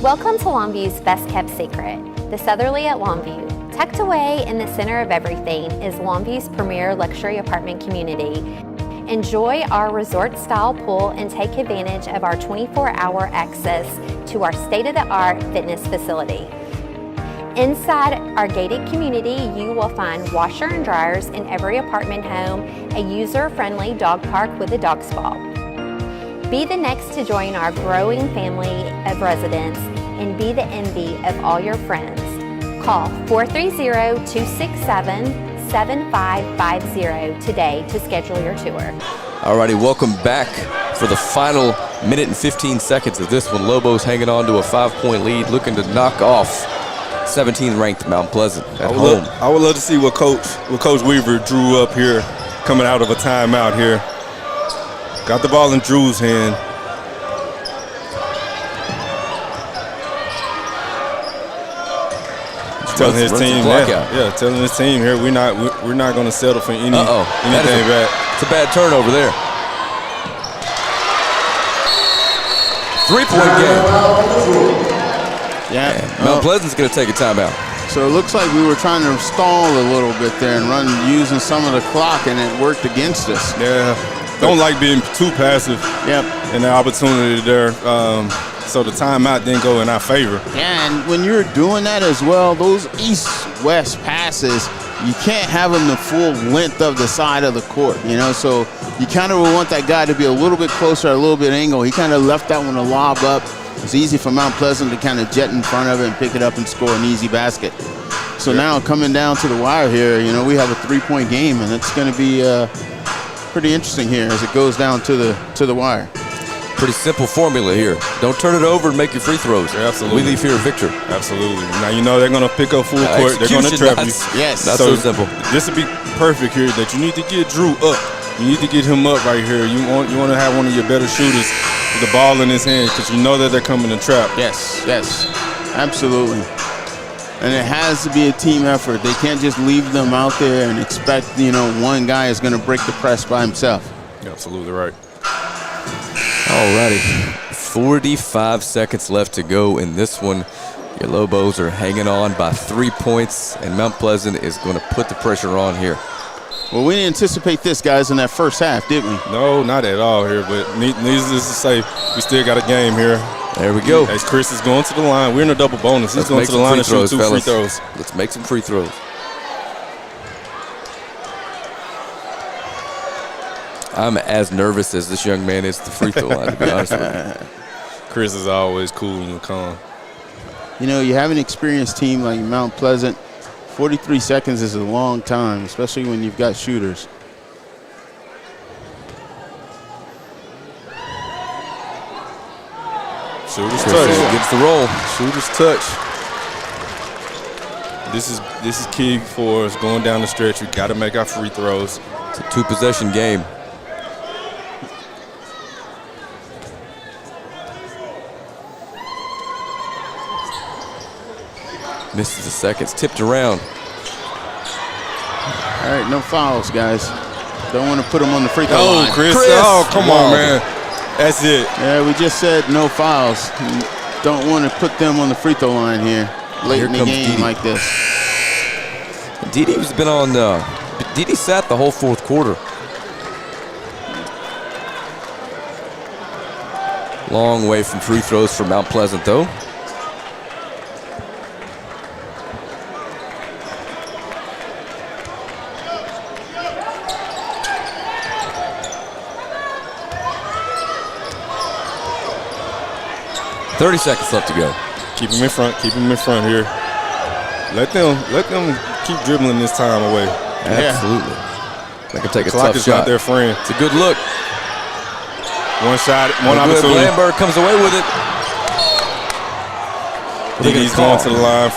Welcome to Longview's Best Kept Secret, the Southerly at Longview. Tucked away in the center of everything is Longview's premier luxury apartment community. Enjoy our resort-style pool and take advantage of our 24-hour access to our state-of-the-art fitness facility. Inside our gated community, you will find washer and dryers in every apartment home, a user-friendly dog park with a dog spa. Be the next to join our growing family of residents and be the envy of all your friends. Call 430-267-7550 today to schedule your tour. Alrighty, welcome back for the final minute and 15 seconds of this one. Lobos hanging on to a 5-point lead, looking to knock off 17th ranked Mount Pleasant at home. I would love to see what Coach Weaver drew up here, coming out of a timeout here. Got the ball in Drew's hand. Telling his team, telling his team here, we're not going to settle for anything back. It's a bad turnover there. 3-point game. Yeah. Mount Pleasant's going to take a timeout. So it looks like we were trying to stall a little bit there and run using some of the clock, and it worked against us. Yeah. Don't like being too passive. Yep. And the opportunity there. So the timeout didn't go in our favor. Yeah, and when you're doing that as well, those east-west passes, you can't have them the full length of the side of the court, you know? So you kind of want that guy to be a little bit closer, a little bit angle. He kind of left that one to lob up. It's easy for Mount Pleasant to kind of jet in front of it and pick it up and score an easy basket. So now coming down to the wire here, you know, we have a 3-point game, and it's going to be pretty interesting here as it goes down to the wire. Pretty simple formula here. Don't turn it over and make your free throws. Yeah, absolutely. We leave here a victor. Absolutely. Now you know they're going to pick up full court. They're going to trap you. Yes. Not so simple. This would be perfect here. That you need to get Drew up. You need to get him up right here. You want to have one of your better shooters with the ball in his hand because you know that they're coming to trap. Yes. Absolutely. And it has to be a team effort. They can't just leave them out there and expect, you know, one guy is going to break the press by himself. You're absolutely right. Alrighty, 45 seconds left to go in this one. Your Lobos are hanging on by 3 points, and Mount Pleasant is going to put the pressure on here. Well, we didn't anticipate this, guys, in that first half, did we? No, not at all here, but needless to say, we still got a game here. There we go. As Chris is going to the line. We're in a double bonus. He's going to the line and shoot 2 free throws. Let's make some free throws. I'm as nervous as this young man is at the free throw line, to be honest with you. Chris is always cool and calm. You know, you have an experienced team like Mount Pleasant. 43 seconds is a long time, especially when you've got shooters. Shooter's touch. Gets the roll. Shooter's touch. This is key for us going down the stretch. We got to make our free throws. It's a 2-possession game. Misses the seconds, tipped around. All right, no fouls, guys. Don't want to put them on the free throw line. Chris. Oh, come on, man. That's it. Yeah, we just said no fouls. Don't want to put them on the free throw line here late Here in the comes game Dede. like this. Dede's been on. Dede sat the whole fourth quarter. Long way from free throws for Mount Pleasant, though. $30 seconds left to go. Keep him in front. Keep him in front here. Let them keep dribbling this time away. Absolutely. They can take a Clock tough is shot. not their friend. It's a good look. One shot, one opportunity. Blamberg comes away with it. He's going to the line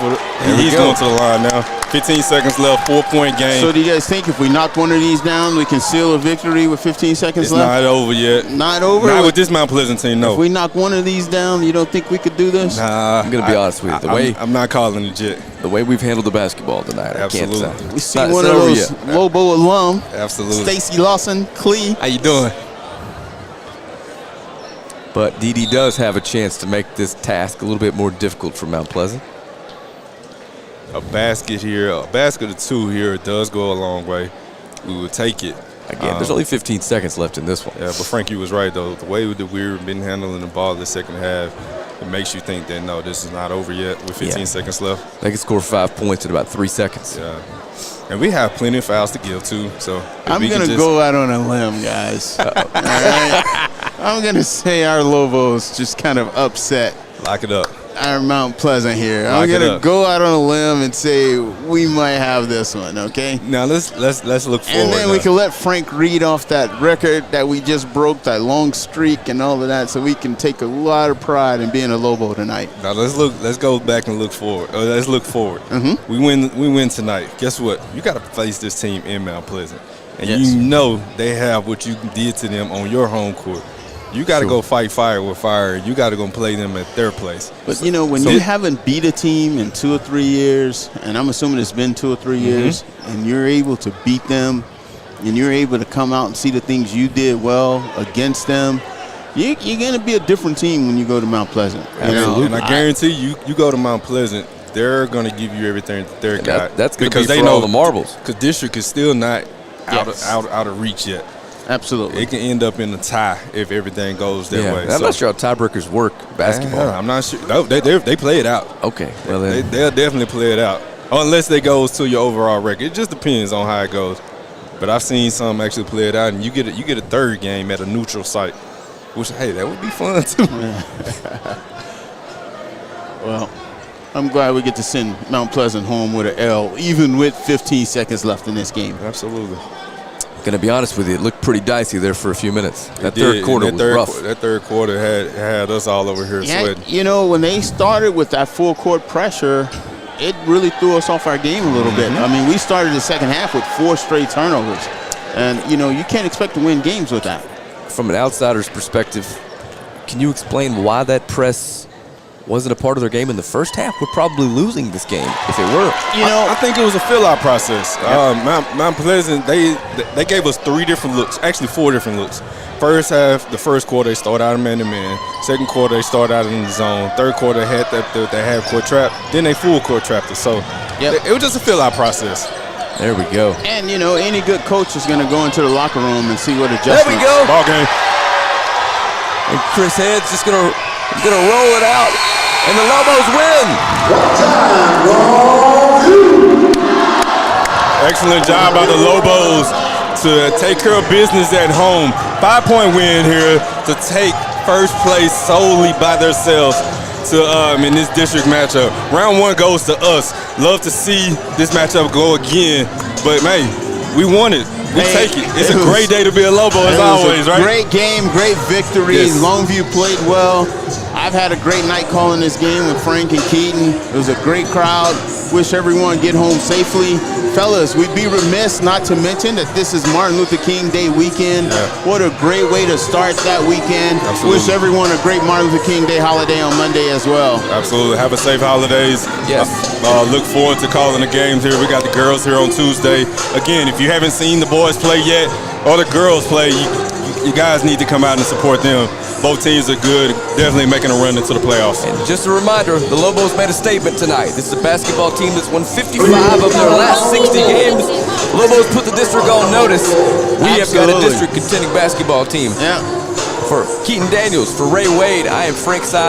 he's going to the line now. 15 seconds left, 4-point game. So do you guys think if we knock one of these down, we can seal a victory with 15 seconds left? It's not over yet. Not over? Not with this Mount Pleasant team, no. If we knock one of these down, you don't think we could do this? Nah. I'm going to be honest with you. I'm not calling it yet. The way we've handled the basketball tonight, Absolutely. I can't say. We see one of those Lobo alum, Absolutely. Stacy Lawson, Clee. How you doing? But Dede does have a chance to make this task a little bit more difficult for Mount Pleasant. A basket here, a basket or two here does go a long way. We would take it. Again, there's only 15 seconds left in this one. Yeah, but Frankie was right, though. The way that we've been handling the ball the second half, it makes you think that, no, this is not over yet with 15 seconds left. They can score 5 points in about 3 seconds. Yeah. And we have plenty of fouls to give, too. So I'm going to go out on a limb, guys. All right? I'm going to say our Lobos just kind of upset. Lock it up. our Mount Pleasant here. Lock I'm it gonna up. go out on a limb and say we might have this one. Okay. Now let's look forward. And then we now. can let Frank read off that record that we just broke, that long streak and all of that, so we can take a lot of pride in being a Lobo tonight. Now let's go back and look forward. Let's look forward. Mm-hmm. We win tonight. Guess what? You got to face this team in Mount Pleasant, and Yes. you know they have what you did to them on your home court. You got to go fight fire with fire. You got to go play them at their place. But you know, when you haven't beat a team in 2 or 3 years, and I'm assuming it's been 2 or 3 years, and you're able to beat them, and you're able to come out and see the things you did well against them, you're going to be a different team when you go to Mount Pleasant. You know? And I guarantee you go to Mount Pleasant, they're going to give you everything that they're got. That's going to because be they for know all the marbles. Because district is still not Yes. out of reach yet. Absolutely. It can end up in a tie if everything goes their way. I'm not sure how tiebreakers work basketball. I'm not sure. No, they play it out. Okay. Well, then. They'll definitely play it out. Unless it goes to your overall record. It just depends on how it goes. But I've seen some actually play it out, and you get a third game at a neutral site, which, hey, that would be fun too. Well, I'm glad we get to send Mount Pleasant home with an L, even with 15 seconds left in this game. Absolutely. Going to be honest with you, it looked pretty dicey there for a few minutes. That third quarter was rough. That third quarter had us all over here sweating. You know, when they started with that full court pressure, it really threw us off our game a little bit. I mean, we started the second half with 4 straight turnovers. And, you know, you can't expect to win games with that. From an outsider's perspective, can you explain why that press wasn't a part of their game in the first half? We're probably losing this game if it were. You know, I think it was a fill-out process. Mount Pleasant, they gave us 3 different looks, actually 4 different looks. First half, the first quarter, they started out man-to-man. Second quarter, they started out in the zone. Third quarter, they had that half-court trap. Then they full-court trapped us. So it was just a fill-out process. There we go. And, you know, any good coach is going to go into the locker room and see what adjustments. There we go. Ball game. And Chris Head's just gonna roll it out, and the Lobos win. Excellent job by the Lobos to take care of business at home. 5-point win here to take first place solely by themselves in this district matchup. Round 1 goes to us. Love to see this matchup go again, but man, we won it. We take it. It's a great day to be a Lobo as always, right? Great game, great victory. Yes. Longview played well. I've had a great night calling this game with Frank and Keaton. It was a great crowd. Wish everyone get home safely. Fellas, we'd be remiss not to mention that this is Martin Luther King Day weekend. Yeah. What a great way to start that weekend. Absolutely. Wish everyone a great Martin Luther King Day holiday on Monday as well. Absolutely. Have a safe holidays. Yes. Look forward to calling the games here. We got the girls here on Tuesday. Again, if you haven't seen the boys play yet or the girls play, you guys need to come out and support them. Both teams are good, definitely making a run into the playoffs. And just a reminder, the Lobos made a statement tonight. This is a basketball team that's won 55 of their last 60 games. Lobos put the district on notice. We have got a district contending basketball team. Yeah. For Keaton Daniels, for Ray Wade, I am Frank Side.